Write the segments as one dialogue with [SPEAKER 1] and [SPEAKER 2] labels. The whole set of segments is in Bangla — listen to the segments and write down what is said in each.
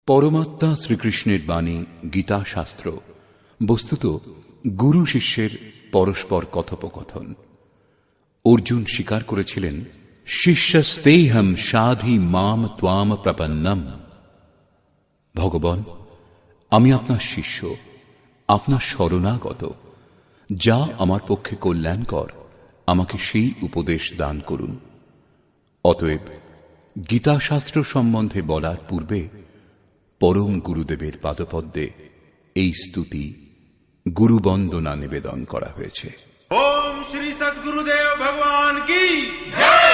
[SPEAKER 1] পরমাত্মা শ্রীকৃষ্ণের বাণী গীতা শাস্ত্র বস্তুত গুরু শিষ্যের পরস্পর কথোপকথন। অর্জুন স্বীকার করেছিলেন, শিষ্যস্তেহম সাধি মাম ত্বাম প্রপন্নম। ভগবান, আমি আপনার শিষ্য, আপনার শরণাগত। যা আমার পক্ষে কল্যাণকর, আমাকে সেই উপদেশ দান করুন। অতএব গীতাশাস্ত্র সম্বন্ধে বলার পূর্বে পরম গুরুদেবের পাদপদ্মে এই স্তুতি গুরুবন্দনা নিবেদন করা হয়েছে।
[SPEAKER 2] ओम श्री सद्गुरुदेव भगवान की जय।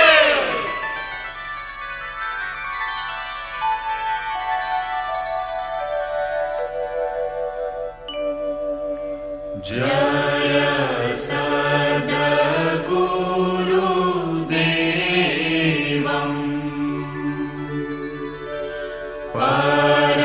[SPEAKER 2] जय सद्गुरुदेवं परमानन्दम्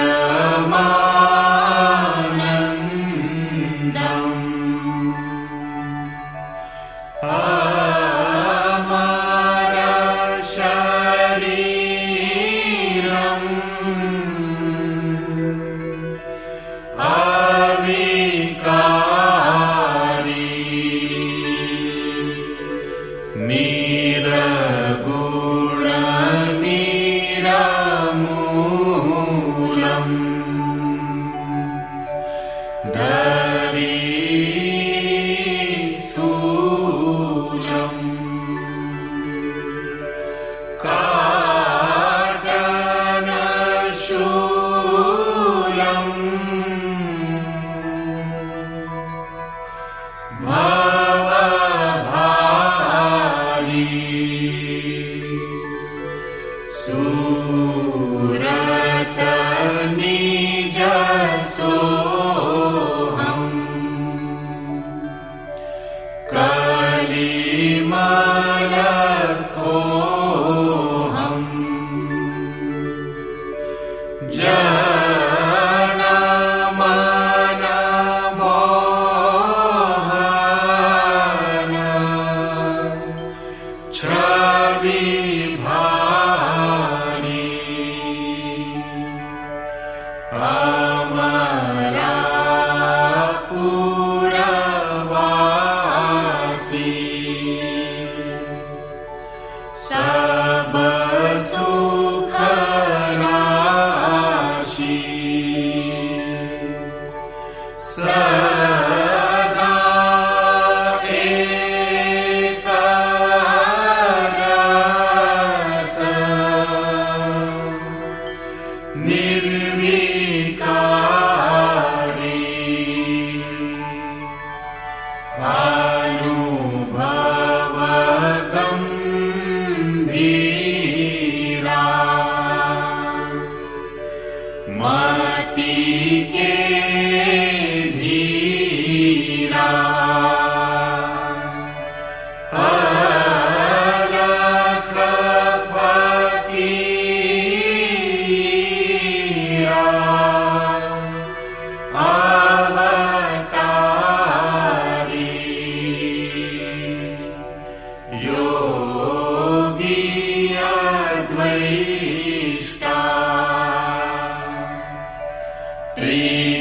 [SPEAKER 2] Three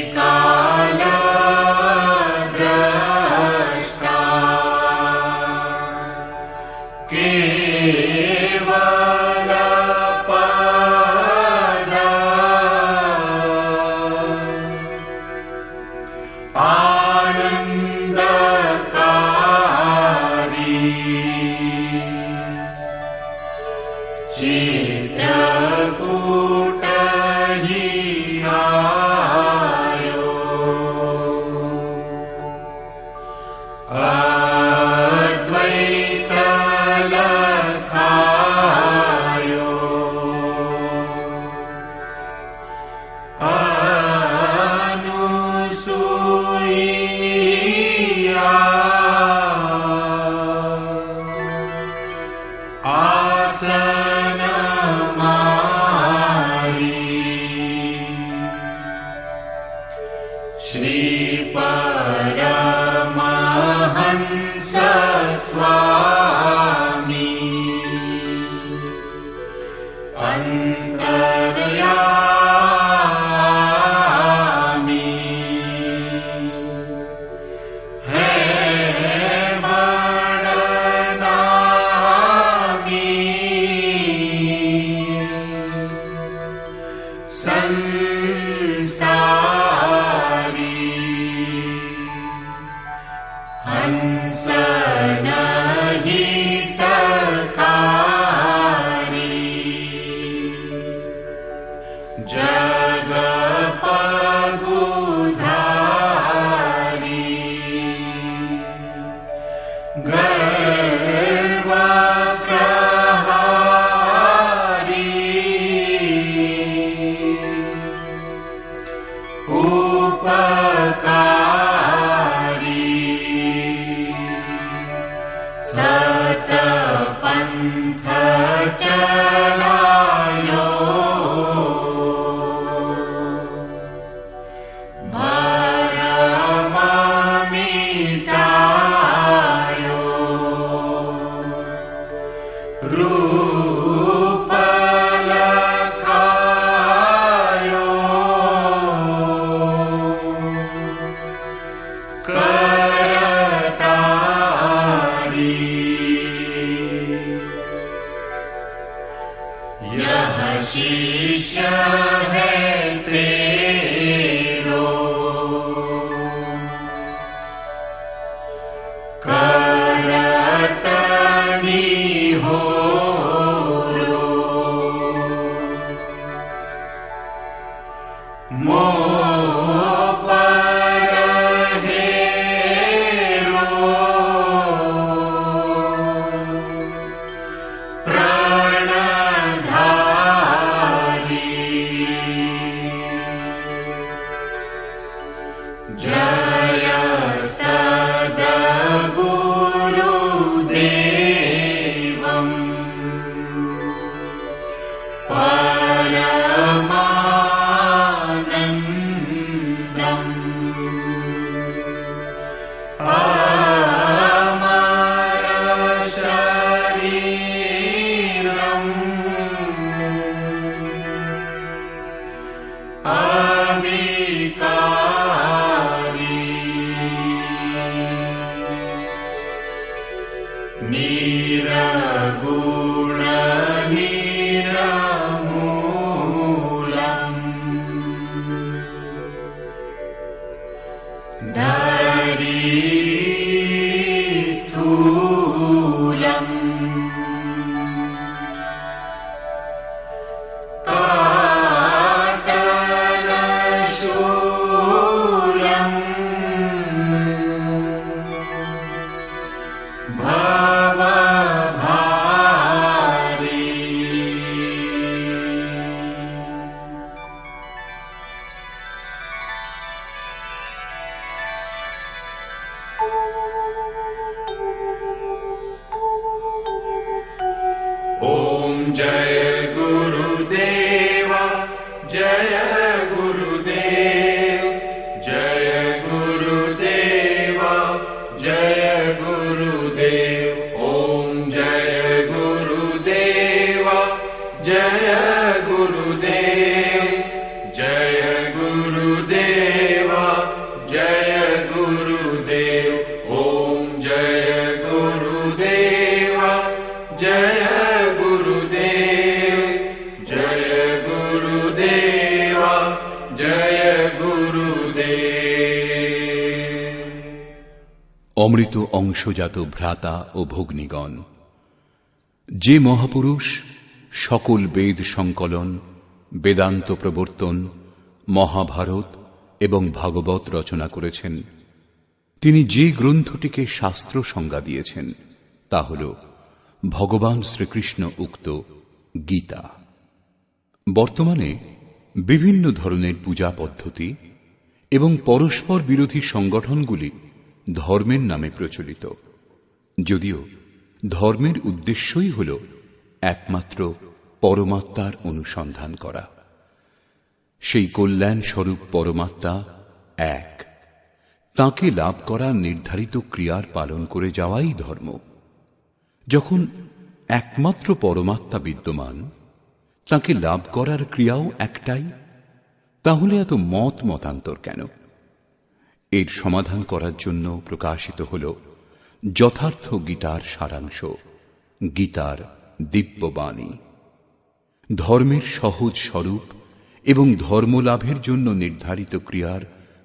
[SPEAKER 3] संसारी हंस नहीं तकारी जग पगुधारी गर्व प्रहारी उपकारी सत पंथ चलायो भरम मिटायो रूप लखायो करतारी यह शिष्य है तेरो करतनी हो मोह पर हेरो प्राणधारी जय सद्गुरुदेवम् परमानन्दम् अमर शरीरम् अविकारी निरगुण निरमूलम् धरी स्थूलम् पाटलशूलम् भवभारी
[SPEAKER 2] ओम जय गुरुदेव जय गुरुदेव जय गुरुदेव जय गुरुदेव ओम जय गुरुदेव जय गुरुदेव जय गुरुदेव जय गुरुदेव ओम जय गुरुदेव जय गुरुदेव जय गुरुदेव जय गुरुदेव।
[SPEAKER 1] অমৃত অংশজাত ভ্রাতা ও ভগ্নীগণ, যে মহাপুরুষ সকল বেদ সংকলন, বেদান্ত প্রবর্তন, মহাভারত এবং ভাগবত রচনা করেছেন, তিনি যে গ্রন্থটিকে শাস্ত্র সংজ্ঞা দিয়েছেন তা হল ভগবান শ্রীকৃষ্ণ উক্ত গীতা। বর্তমানে বিভিন্ন ধরনের পূজা পদ্ধতি এবং পরস্পর বিরোধী সংগঠনগুলি ধর্মের নামে প্রচলিত, যদিও ধর্মের উদ্দেশ্যই হল একমাত্র পরমাত্মার অনুসন্ধান করা। সেই কল্যাণ স্বরূপ পরমাত্মা এক, তাঁকে লাভ করার নির্ধারিত ক্রিয়ার পালন করে যাওয়াই ধর্ম। যখন একমাত্র পরমাত্মা বিদ্যমান, তাঁকে লাভ করার ক্রিয়াও একটাই, তাহলে এত মতান্তর কেন? এর সমাধান করার জন্য প্রকাশিত হল যথার্থ গীতার সারাংশ, গীতার দিব্যবাণী। ধর্মের সহজ স্বরূপ এবং ধর্মলাভের জন্য নির্ধারিত ক্রিয়ার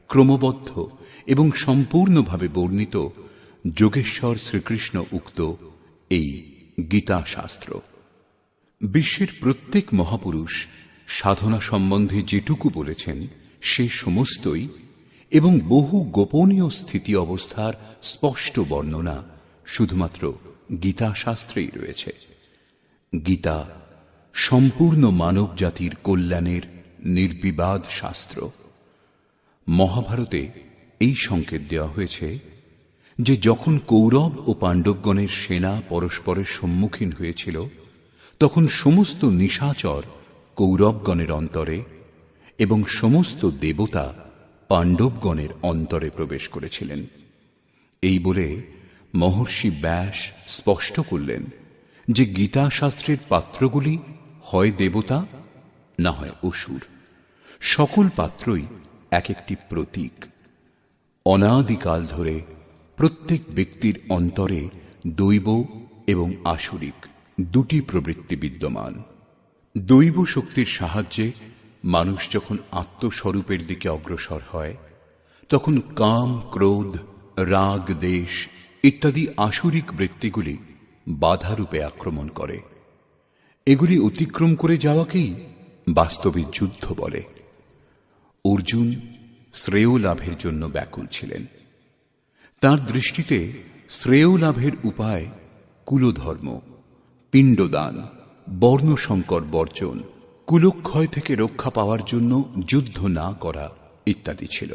[SPEAKER 1] ক্রমবদ্ধ এবং সম্পূর্ণভাবে বর্ণিত যোগেশ্বর শ্রীকৃষ্ণ উক্ত এই গীতা শাস্ত্র। বিশ্বের প্রত্যেক মহাপুরুষ সাধনা সম্বন্ধে যেটুকু বলেছেন সে সমস্তই এবং বহু গোপনীয় স্থিতি অবস্থার স্পষ্ট বর্ণনা শুধুমাত্র গীতা শাস্ত্রেই রয়েছে। গীতা সম্পূর্ণ মানব জাতির কল্যাণের নির্বিবাদ শাস্ত্র। মহাভারতে এই সংকেত দেওয়া হয়েছে যে যখন কৌরব ও পাণ্ডবগণের সেনা পরস্পরের সম্মুখীন হয়েছিল তখন সমস্ত নিশাচর কৌরবগণের অন্তরে এবং সমস্ত দেবতা পাণ্ডবগণের অন্তরে প্রবেশ করেছিলেন। এই বলে মহর্ষি ব্যাস স্পষ্ট করলেন যে গীতা শাস্ত্রের পাত্রগুলি হয় দেবতা না হয় অসুর। সকল পাত্রই এক একটি প্রতীক। অনাদিকাল ধরে প্রত্যেক ব্যক্তির অন্তরে দৈব এবং আসুরিক দুটি প্রবৃত্তি বিদ্যমান। দৈব শক্তির সাহায্যে মানুষ যখন আত্মস্বরূপের দিকে অগ্রসর হয় তখন কাম, ক্রোধ, রাগ, দেশ ইত্যাদি আসুরিক বৃত্তিগুলি বাধারূপে আক্রমণ করে। এগুলি অতিক্রম করে যাওয়াকেই বাস্তবিক যুদ্ধ বলে। অর্জুন শ্রেয় লাভের জন্য ব্যাকুল ছিলেন। তাঁর দৃষ্টিতে শ্রেয় লাভের উপায় কুলধর্ম, পিণ্ডদান, বর্ণসংকর বর্জন, কুলক্ষয় থেকে রক্ষা পাওয়ার জন্য যুদ্ধ না করা ইত্যাদি ছিল।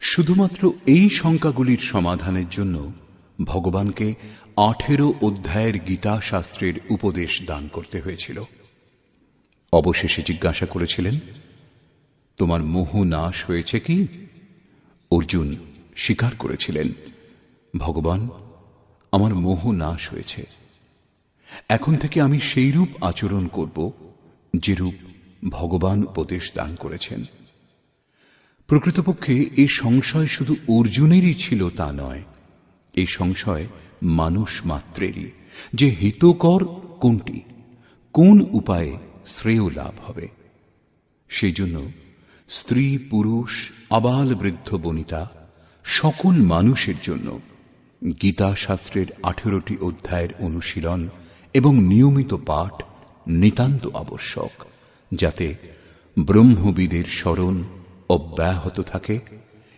[SPEAKER 1] শুধুমাত্র এই শঙ্কাগুলির সমাধানের জন্য ভগবানকে 18 অধ্যায়ের গীতা শাস্ত্রের উপদেশ দান করতে হয়েছিল। অবশেষে জিজ্ঞাসা করেছিলেন, তোমার মোহ নাশ হয়েছে কি? অর্জুন স্বীকার করেছিলেন, ভগবান, আমার মোহ নাশ হয়েছে। এখন থেকে আমি সেইরূপ আচরণ করব যেরূপ ভগবান উপদেশ দান করেছেন। প্রকৃতপক্ষে এই সংশয় শুধু অর্জুনেরই ছিল তা নয়, এই সংশয় মানুষ মাত্রেরই যে হিতকর কোনটি, কোন উপায়ে শ্রেয় লাভ হবে। সেই জন্য স্ত্রী, পুরুষ, আবাল বৃদ্ধ বনিতা সকল মানুষের জন্য গীতা শাস্ত্রের 18টি অধ্যায়ের অনুশীলন এবং নিয়মিত পাঠ নিতান্ত আবশ্যক, যাতে ব্রহ্মবিদের স্মরণ অব্যাহত থাকে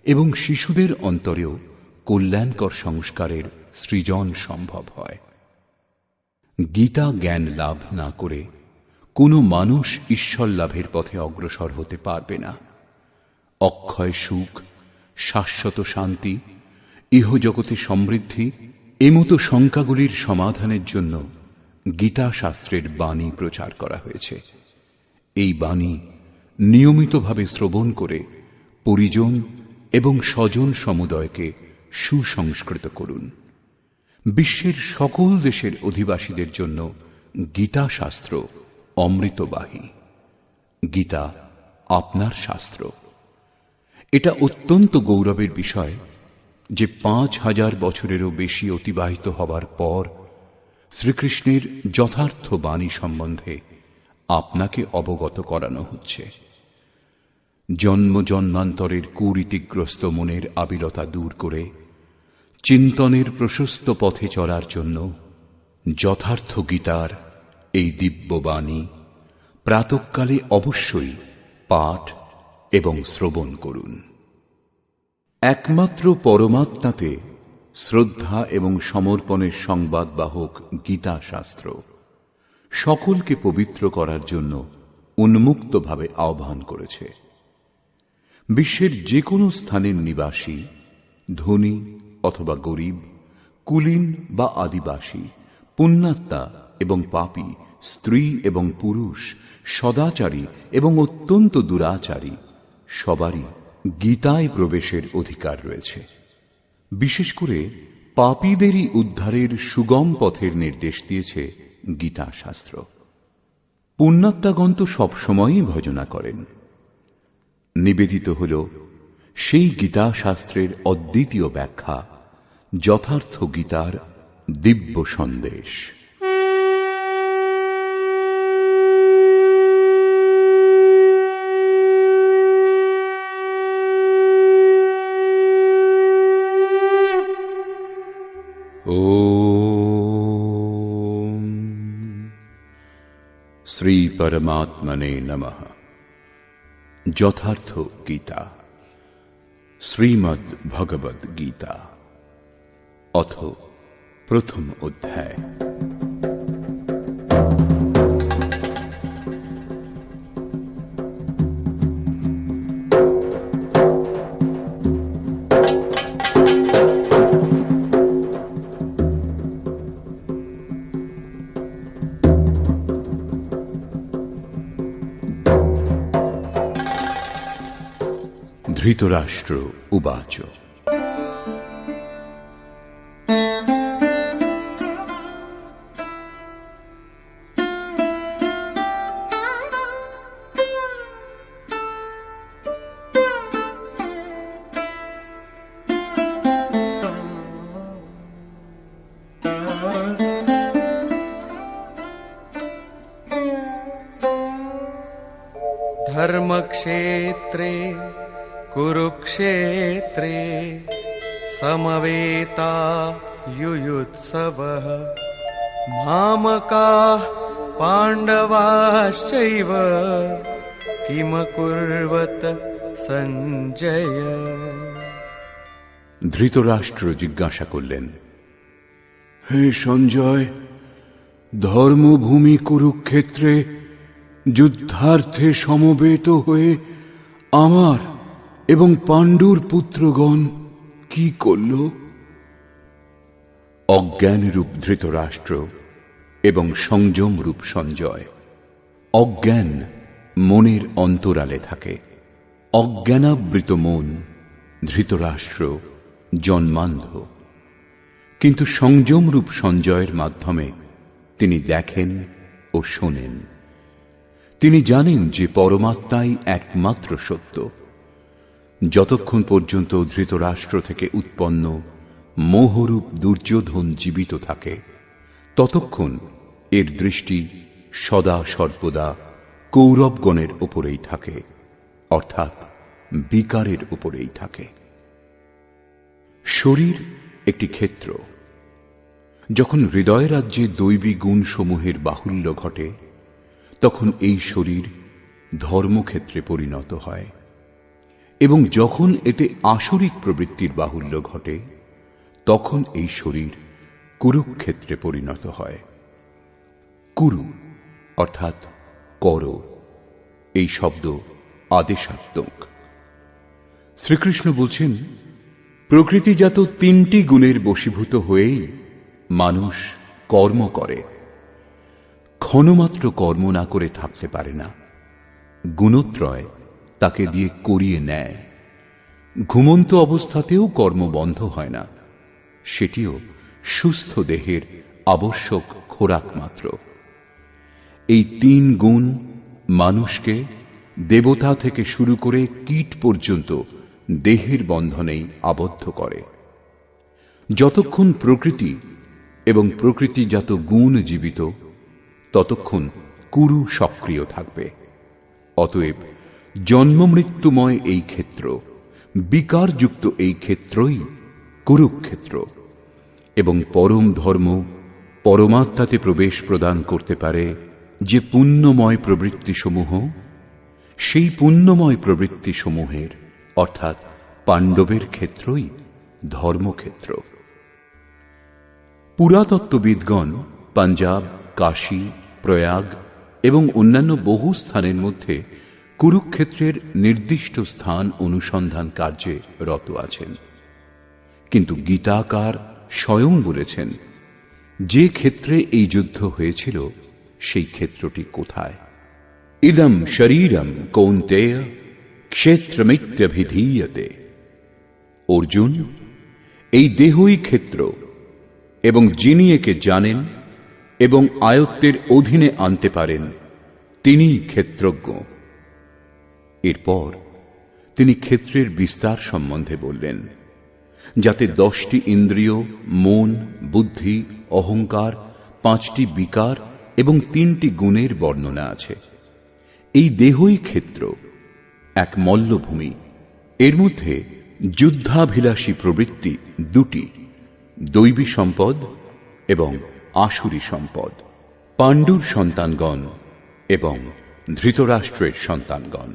[SPEAKER 1] এবং শিশুদের অন্তরেও কল্যাণকর সংস্কারের সৃজন সম্ভব হয়। গীতা জ্ঞান লাভ না করে কোনো মানুষ ঈশ্বর লাভের পথে অগ্রসর হতে পারবে না। অক্ষয় সুখ, শাশ্বত শান্তি, ইহজগতে সমৃদ্ধি এমতো শঙ্কাগুলির সমাধানের জন্য গীতা শাস্ত্রের বাণী প্রচার করা হয়েছে। এই বাণী নিয়মিতভাবে শ্রবণ করে পরিজন এবং স্বজন সমুদয়কে সুসংস্কৃত করুন। বিশ্বের সকল দেশের অধিবাসীদের জন্য গীতা শাস্ত্র অমৃতবাহী। গীতা আপনার শাস্ত্র। এটা অত্যন্ত গৌরবের বিষয় যে 5000 বছরেরও বেশি অতিবাহিত হবার পর শ্রীকৃষ্ণের যথার্থ বাণী সম্বন্ধে আপনাকে অবগত করানো হচ্ছে। জন্ম জন্মান্তরের কুরীতিগ্রস্ত মনের আবিলতা দূর করে চিন্তনের প্রশস্ত পথে চলার জন্য যথার্থ গীতার এই দিব্য বাণী প্রাতঃকালে অবশ্যই পাঠ এবং শ্রবণ করুন। একমাত্র পরমাত্মাতে শ্রদ্ধা এবং সমর্পণের সংবাদবাহক গীতা শাস্ত্র সকলকে পবিত্র করার জন্য উন্মুক্তভাবে আহ্বান করেছে। বিশ্বের যে কোনো স্থানের নিবাসী, ধনী অথবা গরিব, কুলীন বা আদিবাসী, পুণ্যাত্মা এবং পাপী, স্ত্রী এবং পুরুষ, সদাচারী এবং অত্যন্ত দুরাচারী সবারই গীতায় প্রবেশের অধিকার রয়েছে। বিশেষ করে পাপীদেরই উদ্ধারের সুগম পথের নির্দেশ দিয়েছে গীতা শাস্ত্র। পুণ্যাত্মাগণ তো সবসময়ই ভজনা করেন। নিবেদিত হল সেই গীতা শাস্ত্রের অদ্বিতীয় ব্যাখ্যা, যথার্থ গীতার দিব্য সন্দেশ। পরমাত্মনে নমঃ। যথার্থ গীতা, শ্রীমদ্ ভগবদ গীতা, অথ প্রথম অধ্যায়। ধৃতরাষ্ট্র উবাচ।
[SPEAKER 4] धर्मक्षेत्रे कुरुक्षेत्रे समवेता युयुत्सवः मामकाः पाण्डवाश्चैव किमकुर्वत সঞ্জয়।
[SPEAKER 1] ধৃতরাষ্ট্র জিজ্ঞাসা করলেন, হে সঞ্জয়, ধর্মভূমি কুরুক্ষেত্রে যুদ্ধার্থে সমবেত হয়ে আমার এবং পাণ্ডুর পুত্রগণ কি করল? অজ্ঞানরূপ ধৃতরাষ্ট্র এবং সংযমরূপ সঞ্জয়। অজ্ঞান মনের অন্তরালে থাকে। অজ্ঞানাবৃত মন ধৃতরাষ্ট্র জন্মান্ধ, কিন্তু সংযমরূপ সঞ্জয়ের মাধ্যমে তিনি দেখেন ও শোনেন। তিনি জানেন যে পরমাত্মাই একমাত্র সত্য। যতক্ষণ পর্যন্ত ধৃতরাষ্ট্র থেকে উৎপন্ন মোহরূপ দুর্যোধন জীবিত থাকে, ততক্ষণ এর দৃষ্টি সদা সর্বদা কৌরবগণের উপরেই থাকে, অর্থাৎ বিকারের উপরেই থাকে। শরীর একটি ক্ষেত্র। যখন হৃদয় রাজ্যে দৈবী গুণসমূহের বাহুল্য ঘটে, তখন এই শরীর ধর্মক্ষেত্রে পরিণত হয়, এবং যখন এতে আসরিক প্রবৃত্তির বাহুল্য ঘটে, তখন এই শরীর কুরুক্ষেত্রে পরিণত হয়। কুরু অর্থাৎ কর, এই শব্দ আদেশাত্মক। শ্রীকৃষ্ণ বলছেন, প্রকৃতিজাত তিনটি গুণের বশীভূত হয়েই মানুষ কর্ম করে। ক্ষণমাত্র কর্ম না করে থাকতে পারে না। গুণত্রয় তাকে দিয়ে করিয়ে নেয়। ঘুমন্ত অবস্থাতেও কর্ম বন্ধ হয় না, সেটিও সুস্থ দেহের আবশ্যক খোরাক মাত্র। এই তিন গুণ মানুষকে দেবতা থেকে শুরু করে কীট পর্যন্ত দেহের বন্ধনেই আবদ্ধ করে। যতক্ষণ প্রকৃতি এবং প্রকৃতিজাত গুণ জীবিত, ততক্ষণ কুরু সক্রিয় থাকবে। অতএব জন্মমৃত্যুময় এই ক্ষেত্র, বিকারযুক্ত এই ক্ষেত্রই কুরুক্ষেত্র, এবং পরম ধর্ম পরমাত্মাতে প্রবেশ প্রদান করতে পারে যে পুণ্যময় প্রবৃত্তিসমূহ, সেই পুণ্যময় প্রবৃত্তিসমূহের অর্থাৎ পাণ্ডবের ক্ষেত্রই ধর্মক্ষেত্র। পুরাতত্ত্ববিদগণ পাঞ্জাব, কাশী, প্রয়াগ এবং অন্যান্য বহু স্থানের মধ্যে কুরুক্ষেত্রের নির্দিষ্ট স্থান অনুসন্ধান কার্যে রত আছেন। কিন্তু গীতাকার স্বয়ং বলেছেন, যে ক্ষেত্রে এই যুদ্ধ হয়েছিল সেই ক্ষেত্রটি কোথায়? ইদম শরীরম কৌন্তেয় ক্ষেত্রমিত্যভিধীয়তে। অর্জুন, এই দেহই ক্ষেত্র, এবং যিনি একে জানেন এবং আয়ত্তের অধীনে আনতে পারেন, তিনিই ক্ষেত্রজ্ঞ। এরপর তিনি ক্ষেত্রের বিস্তার সম্বন্ধে বললেন, যাতে 10টি ইন্দ্রিয়, মন, বুদ্ধি, অহংকার, 5টি বিকার এবং 3টি গুণের বর্ণনা আছে। এই দেহই ক্ষেত্র, এক মল্লভূমি। এর মধ্যে যুদ্ধাভিলাষী প্রবৃত্তি 2টি, দৈবী সম্পদ এবং আসুরী সম্পদ। পাণ্ডুর সন্তানগণ এবং ধৃতরাষ্ট্রের সন্তানগণ,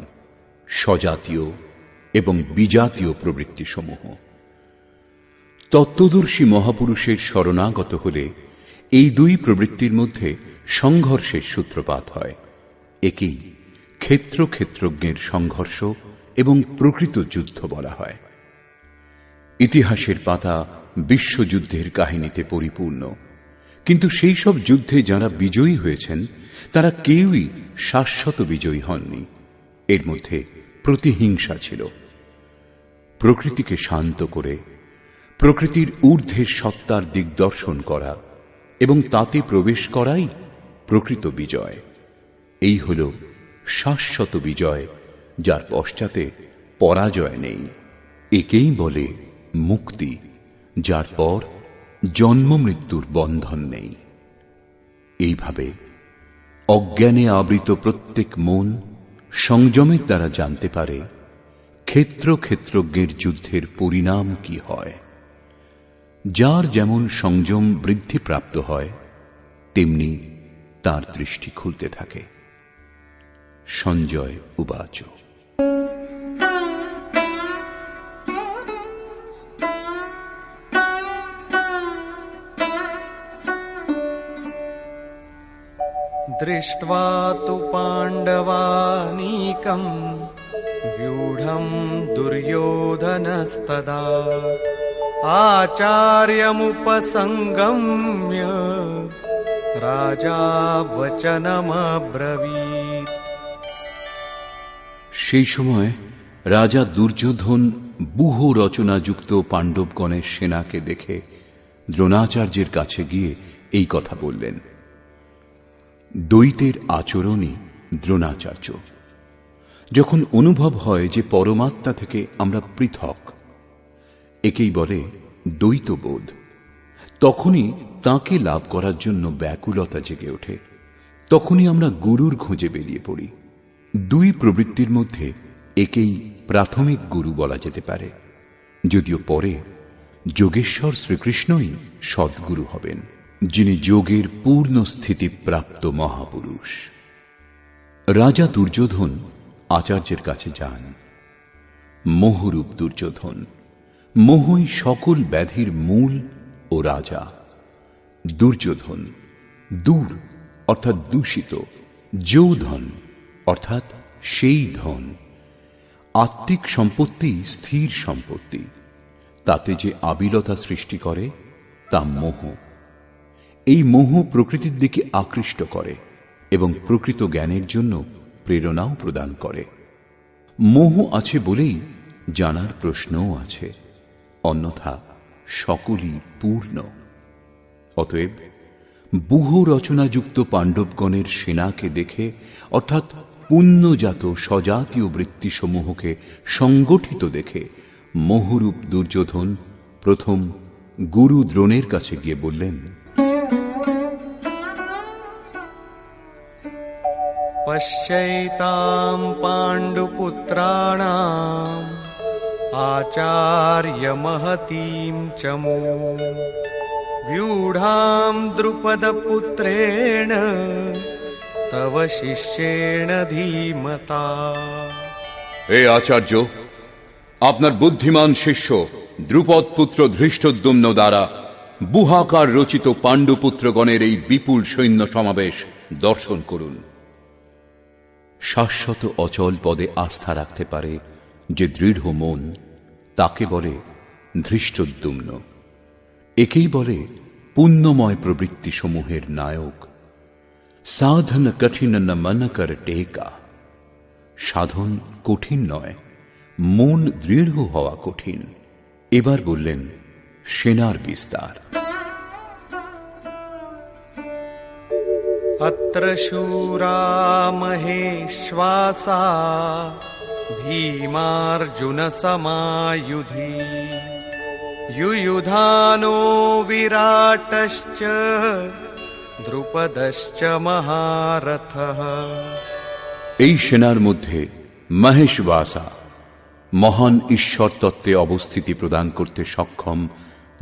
[SPEAKER 1] স্বজাতীয় এবং বিজাতীয় প্রবৃত্তিসমূহ। তত্ত্বদর্শী মহাপুরুষের শরণাগত হলে এই দুই প্রবৃত্তির মধ্যে সংঘর্ষের সূত্রপাত হয়। একেই ক্ষেত্রজ্ঞের সংঘর্ষ এবং প্রকৃত যুদ্ধ বলা হয়। ইতিহাসের পাতা বিশ্বযুদ্ধের কাহিনীতে পরিপূর্ণ, কিন্তু সেই সব যুদ্ধে যারা বিজয়ী হয়েছেন তারা কেউই শাশ্বত বিজয়ী হননি। এর মধ্যে প্রতিহিংসা ছিল। প্রকৃতিকে শান্ত করে প্রকৃতির ঊর্ধ্বের সত্তার দিগদর্শন করা এবং তাতে প্রবেশ করাই প্রকৃত বিজয়। এই হল শাশ্বত বিজয়, যার পশ্চাতে পরাজয় নেই। একেই বলে মুক্তি, যার পর জন্ম মৃত্যুর বন্ধন নেই। এইভাবে অজ্ঞানে আবৃত প্রত্যেক মন সংযমের দ্বারা জানতে পারে ক্ষেত্রজ্ঞের যুদ্ধের পরিণাম কি হয়। যার যেমন সংযম বৃদ্ধিপ্রাপ্ত হয় তেমনি তার দৃষ্টি খুলতে থাকে। সঞ্জয় উবাচ।
[SPEAKER 4] दृष्ट्वा तु पाण्डवानीकम् व्यूढम् दुर्योधनस्तदा आचार्यमुपसङ्गम्य राजा वचनमब्रवीत्।
[SPEAKER 1] সেই সময় রাজা দুর্যোধন ব্যূহ রচনাযুক্ত পাণ্ডবগণের সেনাকে দেখে দ্রোণাচার্যের কাছে গিয়ে এই কথা বললেন। দ্বৈতের আচরণই দ্রোণাচার্য। যখন অনুভব হয় যে পরমাত্মা থেকে আমরা পৃথক, একেই বলে দ্বৈতবোধ, তখনই তাকে লাভ করার জন্য ব্যাকুলতা জেগে ওঠে। তখনই আমরা গুরুর খোঁজে বেরিয়ে পড়ি। দুই প্রবৃত্তির মধ্যে একেই প্রাথমিক গুরু বলা যেতে পারে, যদিও পরে যোগেশ্বর শ্রীকৃষ্ণই সদ্গুরু হবেন, যিনি যোগের পূর্ণ স্থিতি প্রাপ্ত মহাপুরুষ। রাজা দুর্যোধন আচার্যের কাছে যান। মোহরূপ দুর্যোধন, মোহই সকল ব্যাধির মূল ও রাজা। দুর্যোধন দূর অর্থাৎ দূষিত, যৌধন অর্থাৎ সেই ধন। আত্মিক সম্পত্তি স্থির সম্পত্তি, তাতে যে আবিলতা সৃষ্টি করে তা মোহ। এই মোহ প্রকৃতির দিকে আকৃষ্ট করে এবং প্রকৃত জ্ঞানের জন্য প্রেরণাও প্রদান করে। মোহ আছে বলেই জানার প্রশ্নও আছে, অন্যথা সকলই পূর্ণ। অতএব ব্যূহ রচনাযুক্ত পাণ্ডবগণের সেনাকে দেখে, অর্থাৎ পুণ্যজাত স্বজাতীয় বৃত্তিসমূহকে সংগঠিত দেখে মোহরূপ দুর্যোধন প্রথম গুরু দ্রোণের কাছে গিয়ে বললেন,
[SPEAKER 4] पश्यैताम् पाण्डुपुत्राणाम् आचार्यमहतीम् च मूम् व्यूढाम् द्रुपदपुत्रेण तव शिष्येण धीमता।
[SPEAKER 1] হে আচার্য, আপনার বুদ্ধিমান শিষ্য দ্রুপদ পুত্র ধৃষ্টদ্যুম্ন দ্বারা বুহাকার রচিত পাণ্ডুপুত্রগণের এই বিপুল সৈন্য সমাবেশ দর্শন করুন। শাশ্বত অচল পদে আস্থা রাখতে পারে যে দৃঢ় মন, তাকে বলে ধৃষ্টদ্যুম্ন। একেই বলে পুণ্যময় প্রবৃত্তি সমূহের নায়ক। সাধন কঠিন ন মন কর টেকা। সাধন কঠিন নয়, মন দৃঢ় হওয়া কঠিন। এবার বললেন সেনার বিস্তার।
[SPEAKER 4] अत्र शूरा महेश्वासा भीमार्जुनसमायुधि युयुधानो विराटश्च द्रुपदश्च महारथः।
[SPEAKER 1] এই সেনার মধ্যে মহেশবাসা, মহান ঈশ্বর তত্ত্বে অবস্থিতি প্রদান করতে সক্ষম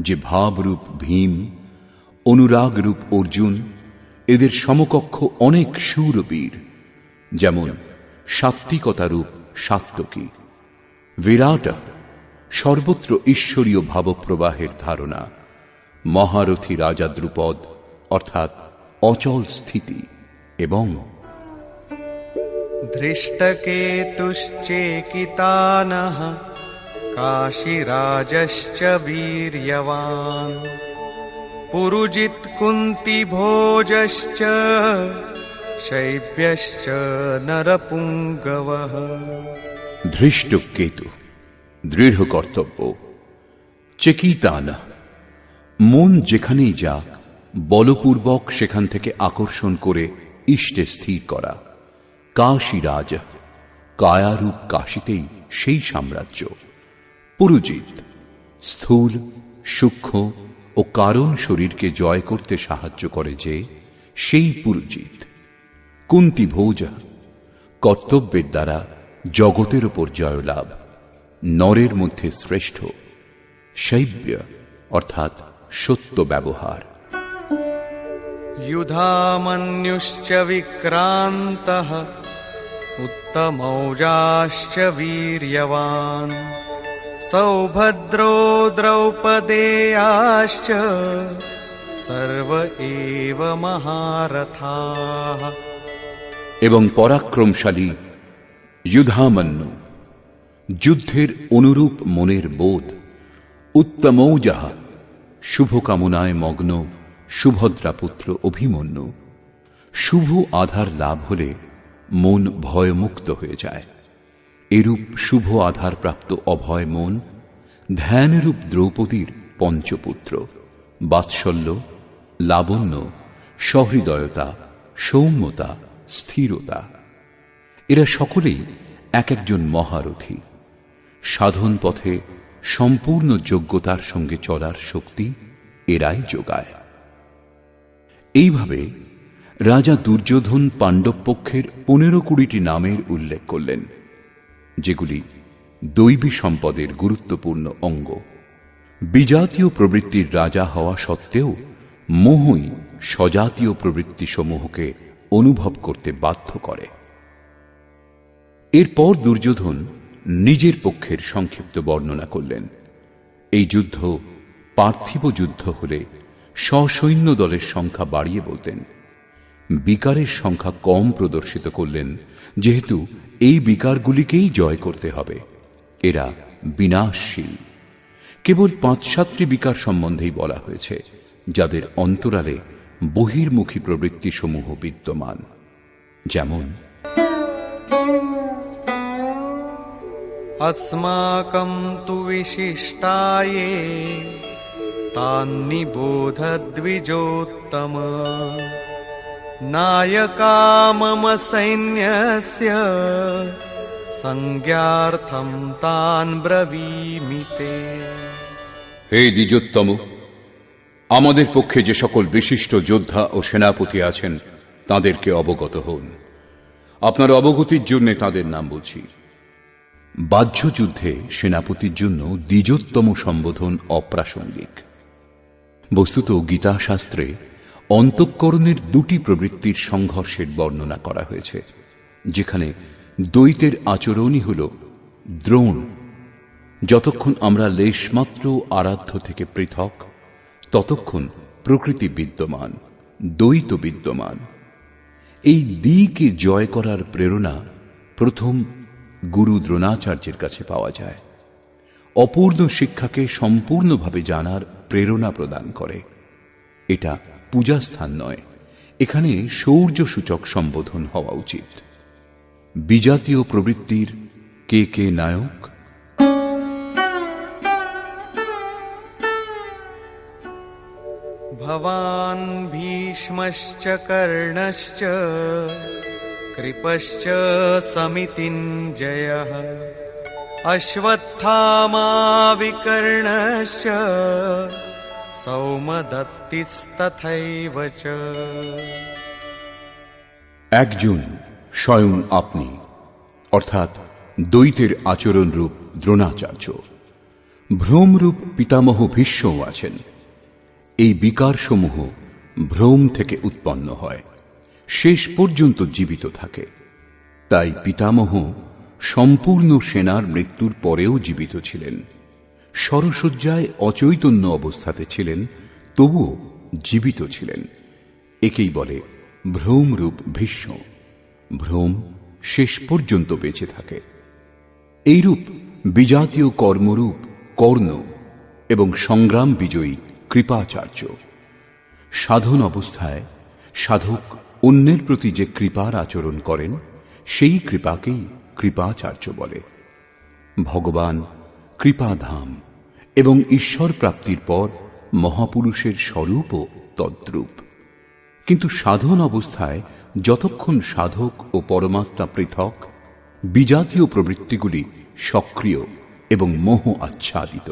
[SPEAKER 1] যে ভাবরূপ ভীম, অনুরাগরূপ অর্জুন, এদের সমকক্ষ অনেক শূরবীর যেমন সাত্ত্বিকতারূপ সাত্ত্বকী, বিরাট সর্বত্র ঈশ্বরীয় ভাবপ্রবাহের ধারণা, মহারথী রাজা দ্রুপদ অর্থাৎ অচল স্থিতি, এবং
[SPEAKER 4] धृष्टकेतुश्चेकितानः काशीराजश्च वीर्यवान् पुरुजित् कुन्तिभोजश्च शैब्यश्च नरपुङ्गवः।
[SPEAKER 1] ধৃষ্ট কেতু দৃঢ় কর্তব্য, চেকিতানা মন যেখানেই যাক বলপূর্বক সেখান থেকে আকর্ষণ করে ইষ্টে স্থির করা, কাশীরাজ কায়ারূপ কাশীতেই সেই সাম্রাজ্য, পুরুজিত স্থূল সূক্ষ্ম ও কারণ শরীরকে জয় করতে সাহায্য করে যে সেই পুরুজিত, কুন্তিভোজ কর্তব্যের দ্বারা জগতের উপর জয়লাভ, নরের মধ্যে শ্রেষ্ঠ, শৈব্য অর্থাৎ সত্য ব্যবহার।
[SPEAKER 4] युधामन्युश्च विक्रान्तः उत्तमौजाश्च वीर्यवान् सौभद्रो द्रौपदेयाश्च सर्व एव महारथाः।
[SPEAKER 1] এবং পরাক্রমশালী যুধামন্যু, যুদ্ধের অনুরূপ মনের বোধ, উত্তমৌজাহা শুভকামনায় মগ্ন সুভদ্রা পুত্র অভিমন্যু। শুভ আধার লাভ হলে মন ভয়মুক্ত হয়ে যায়। এরূপ শুভ আধার প্রাপ্ত অভয় মন ধ্যানরূপ দ্রৌপদীর পঞ্চপুত্র, বাৎসল্য, লাবণ্য, সহৃদয়তা, সৌম্যতা, স্থিরতা। এরা সকলেই এক একজন মহারথী। সাধন পথে সম্পূর্ণ যোগ্যতার সঙ্গে চলার শক্তি এরাই যোগায়। এইভাবে রাজা দুর্যোধন পাণ্ডব পক্ষের 15-20টি নামের উল্লেখ করলেন, যেগুলি দৈবী সম্পদের গুরুত্বপূর্ণ অঙ্গ। বিজাতীয় প্রবৃত্তির রাজা হওয়া সত্ত্বেও মোহই স্বজাতীয় প্রবৃত্তি সমূহকে অনুভব করতে বাধ্য করে। এরপর দুর্যোধন নিজের পক্ষের সংক্ষিপ্ত বর্ণনা করলেন। এই যুদ্ধ পার্থিব যুদ্ধ হলে সসৈন্য দলের সংখ্যা বাড়িয়ে বলতেন, বিকারের সংখ্যা কম প্রদর্শিত করলেন, যেহেতু এই বিকারগুলিকেই জয় করতে হবে। এরা বিনাশশীল। কেবল 5-7টি বিকার সম্বন্ধেই বলা হয়েছে, যাদের অন্তরালে বহির্মুখী প্রবৃত্তি সমূহ বিদ্যমান, যেমন
[SPEAKER 4] अस्माकं तु विशिष्टाये तान्निबोध द्विजोत्तम नायका मम सैन्यस्य संज्ञार्थं तान् ब्रवीमि ते।
[SPEAKER 1] হে দ্বিজোত্তম, আমাদের পক্ষে যে সকল বিশিষ্ট যোদ্ধা ও সেনাপতি আছেন তাদেরকে অবগত হন। আপনার অবগতির জন্য তাদের নাম বলছি। বাহ্য যুদ্ধে সেনাপতির জন্য দ্বিজোত্তম সম্বোধন অপ্রাসঙ্গিক। বস্তুত গীতাশাস্ত্রে অন্তঃকরণের 2টি প্রবৃত্তির সংঘর্ষের বর্ণনা করা হয়েছে, যেখানে দ্বৈতের আচরণই হল দ্রোণ। যতক্ষণ আমরা লেশমাত্র আরাধ্য থেকে পৃথক, ততক্ষণ প্রকৃতি বিদ্যমান, দ্বৈত বিদ্যমান। এই দ্বিকে জয় করার প্রেরণা প্রথম গুরু দ্রোণাচার্যের কাছে পাওয়া যায়। অপূর্ণ শিক্ষাকে সম্পূর্ণভাবে জানার প্রেরণা প্রদান করে। এটা পূজাস্থান নয়, এখানে শৌর্য সূচক সম্বোধন হওয়া উচিত। বিজাতীয় প্রবৃত্তির কে কে নায়ক?
[SPEAKER 4] भवान् भीष्मश्च कर्णश्च कृपश्च समितिञ्जयः अश्वत्थामा विकर्णश्च सौमदत्तिस्तथैव च।
[SPEAKER 1] একজন স্বয়ং আপনি, অর্থাৎ দ্বৈতের আচরণ রূপ দ্রোণাচার্য। ভ্রমরূপ পিতামহ ভীষ্মও আছেন। এই বিকারসমূহ ভ্রম থেকে উৎপন্ন হয়, শেষ পর্যন্ত জীবিত থাকে। তাই পিতামহ সম্পূর্ণ সেনার মৃত্যুর পরেও জীবিত ছিলেন। শরশয্যায় অচৈতন্য অবস্থাতে ছিলেন, তবুও জীবিত ছিলেন। একেই বলে ভ্রমরূপ ভীষ্ম। ভ্রম শেষ পর্যন্ত বেঁচে থাকে। এইরূপ বিজাতীয় কর্মরূপ কর্ণ এবং সংগ্রাম বিজয়ী কৃপাচার্য। সাধন অবস্থায় সাধক অন্যের প্রতি যে কৃপার আচরণ করেন, সেই কৃপাকেই কৃপাচার্য বলে। ভগবান কৃপাধাম এবং ঈশ্বর প্রাপ্তির পর মহাপুরুষের স্বরূপও তদ্রূপ। কিন্তু সাধন অবস্থায় যতক্ষণ সাধক ও পরমাত্মা পৃথক, বিজাতীয় প্রবৃত্তিগুলি সক্রিয় এবং মোহ আচ্ছাদিত।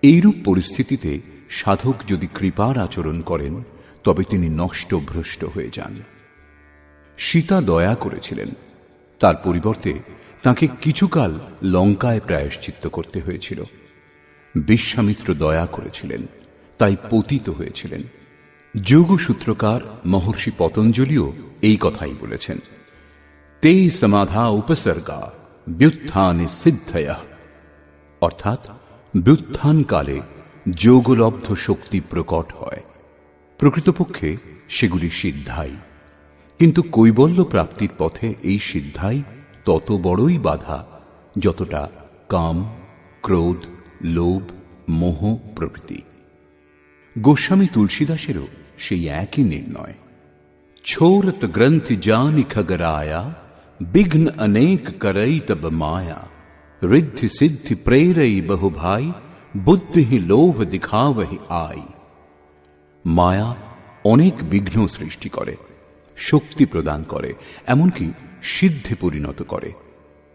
[SPEAKER 1] এইরূপ পরিস্থিতিতে সাধক যদি কৃপার আচরণ করেন, তবে তিনি নষ্ট ভ্রষ্ট হয়ে যান। সীতা দয়া করেছিলেন, তার পরিবর্তে তাকে কিছুকাল লঙ্কায় প্রায়শ্চিত্ত করতে হয়েছিল। বিশ্বামিত্র দয়া করেছিলেন, তাই পতিত হয়েছিলেন। যোগসূত্রকার মহর্ষি পতঞ্জলিও এই কথাই বলেছেন, তে সমাধা উপসর্গা ব্যুত্থানে সিদ্ধয়ঃ, অর্থাৎ ব্যুত্থানকালে যোগলব্ধ শক্তি প্রকট হয়। প্রকৃতপক্ষে সেগুলি সিদ্ধাই, কিন্তু কৈবল্য প্রাপ্তির পথে এই সিদ্ধাই তত বড়ই বাধা যতটা কাম, ক্রোধ, লোভ, মোহ প্রভৃতি। গোস্বামী তুলসীদাসেরও সেই একই নির্ণয়। ছোরত গ্রন্থি জানি খগরায়া বিঘ্ন অনেক করই তব মায়া ঋদ্ধি সিদ্ধি প্রেরই বহু ভাই বুদ্ধি লোভ দিখাবহি আই। মায়া অনেক বিঘ্ন সৃষ্টি করে, শক্তি প্রদান করে, এমনকি সিদ্ধে পরিণত করে।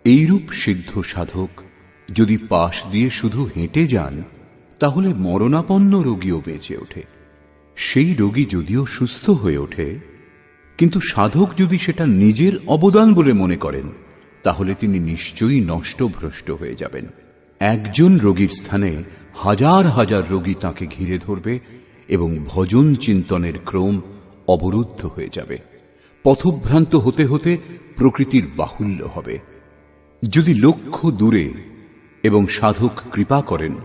[SPEAKER 1] এইরূপ সিদ্ধ সাধক যদি পাশ দিয়ে শুধু হেঁটে যান, তাহলে মরণাপন্ন রোগীও বেঁচে ওঠে। সেই রোগী যদিও সুস্থ হয়ে ওঠে, কিন্তু সাধক যদি সেটা নিজের অবদান বলে মনে করেন, তাহলে তিনি নিশ্চয়ই নষ্ট ভ্রষ্ট হয়ে যাবেন। একজন রোগীর স্থানে হাজার হাজার রোগী তাকে ঘিরে ধরবে এবং ভজন চিন্তনের ক্রম অবরুদ্ধ হয়ে যাবে। পথভ্রান্ত হতে হতে প্রকৃতির বাহুল্য হবে। যদি লক্ষ্য দূরে এবং সাধক কৃপা করেন,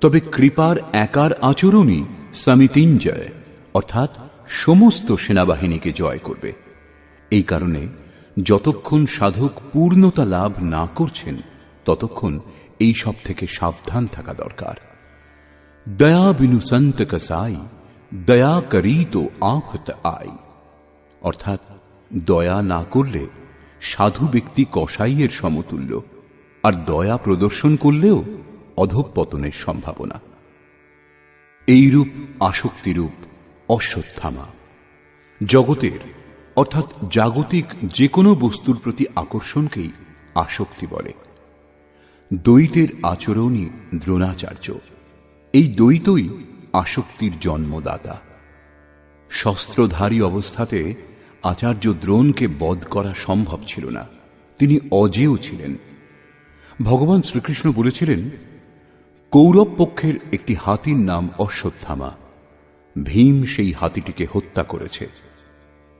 [SPEAKER 1] তবে কৃপার একার আচরণই সমিতিঞ্জয়, অর্থাৎ সমস্ত সেনাবাহিনীকে জয় করবে। এই কারণে যতক্ষণ সাধক পূর্ণতা লাভ না করছেন, ততক্ষণ এই সব থেকে সাবধান থাকা দরকার। দয়া বিনু সন্ত কসাই দয়া করি তো আফত আই, অর্থাৎ দয়া না করলে সাধু ব্যক্তি কসাইয়ের সমতুল্য, আর দয়া প্রদর্শন করলেও অধঃপতনের সম্ভাবনা। এইরূপ আসক্তিরূপ অশ্বত্থামা। জগতের অর্থাৎ জাগতিক যে কোনো বস্তুর প্রতি আকর্ষণকেই আসক্তি বলে। দ্বৈতের আচরণই দ্রোণাচার্য। এই দ্বৈতই আসক্তির জন্মদাতা। শস্ত্রধারী অবস্থাতে আচার্য দ্রোণকে বধ করা সম্ভব ছিল না, তিনি অজেয় ছিলেন। ভগবান শ্রীকৃষ্ণ বলেছিলেন, কৌরব পক্ষের একটি হাতির নাম অশ্বত্থামা। ভীম সেই হাতিটিকে হত্যা করেছে।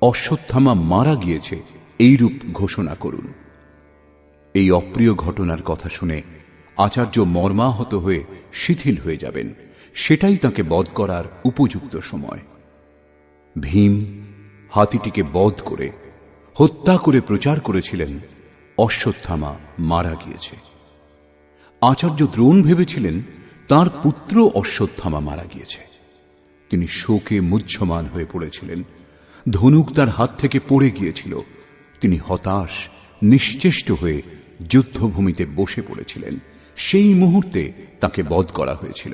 [SPEAKER 1] অশ্বত্থামা মারা গিয়েছে, এইরূপ ঘোষণা করুন। এই অপ্রিয় ঘটনার কথা শুনে আচার্য মর্মাহত হয়ে শিথিল হয়ে যাবেন। সেটাই তাকে বধ করার উপযুক্ত সময়। ভীম হাতিটিকে বধ করে হত্যা করে প্রচার করেছিলেন, অশ্বত্থামা মারা গিয়েছে। আচার্য দ্রোণ ভেবেছিলেন তার পুত্র অশ্বত্থামা মারা গিয়েছে। তিনি শোকে মুহ্যমান হয়ে পড়েছিলেন। ধনুক তার হাত থেকে পড়ে গিয়েছিল। তিনি হতাশ, নিশ্চেষ্ট হয়ে যুদ্ধভূমিতে বসে পড়েছিলেন। সেই মুহূর্তে তাকে বধ করা হয়েছিল।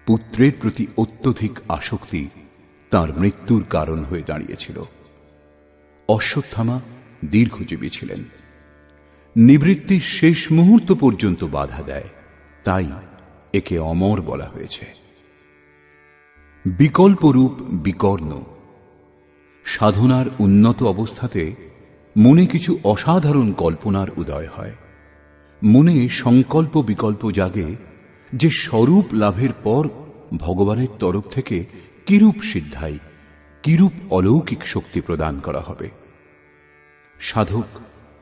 [SPEAKER 1] পুত্রের প্রতি অত্যধিক আসক্তি তার মৃত্যুর কারণ হয়ে দাঁড়িয়েছিল। অশ্বত্থামা দীর্ঘজীবী ছিলেন। নিবৃত্তির শেষ মুহূর্ত পর্যন্ত বাধা দেয়, তাই একে অমর বলা হয়েছে। বিকল্পরূপ বিকর্ণ। সাধনার উন্নত অবস্থাতে মনে কিছু অসাধারণ কল্পনার উদয় হয়। মনে সংকল্প বিকল্প জাগে যে স্বরূপ লাভের পর ভগবানের তরফ থেকে কিরূপ সিদ্ধাই, কিরূপ অলৌকিক শক্তি প্রদান করা হবে। সাধক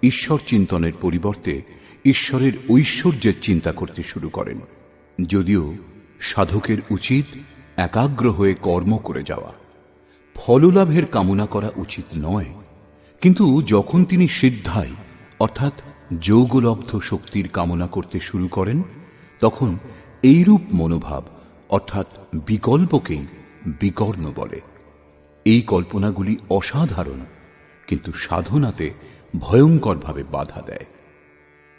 [SPEAKER 1] ঈশ্বর চিন্তনের পরিবর্তে ঈশ্বরের ঐশ্বর্যের চিন্তা করতে শুরু করেন, যদিও সাধকের উচিত একাগ্র হয়ে কর্ম করে যাওয়া। ফললাভের কামনা করা উচিত নয়, কিন্তু যখন তিনি সিদ্ধায় অর্থাৎ যোগলব্ধ শক্তির কামনা করতে শুরু করেন, তখন এইরূপ মনোভাব অর্থাৎ বিকল্পকেই বিকর্ণ বলে। এই কল্পনাগুলি অসাধারণ, কিন্তু সাধনাতে ভয়ঙ্করভাবে বাধা দেয়।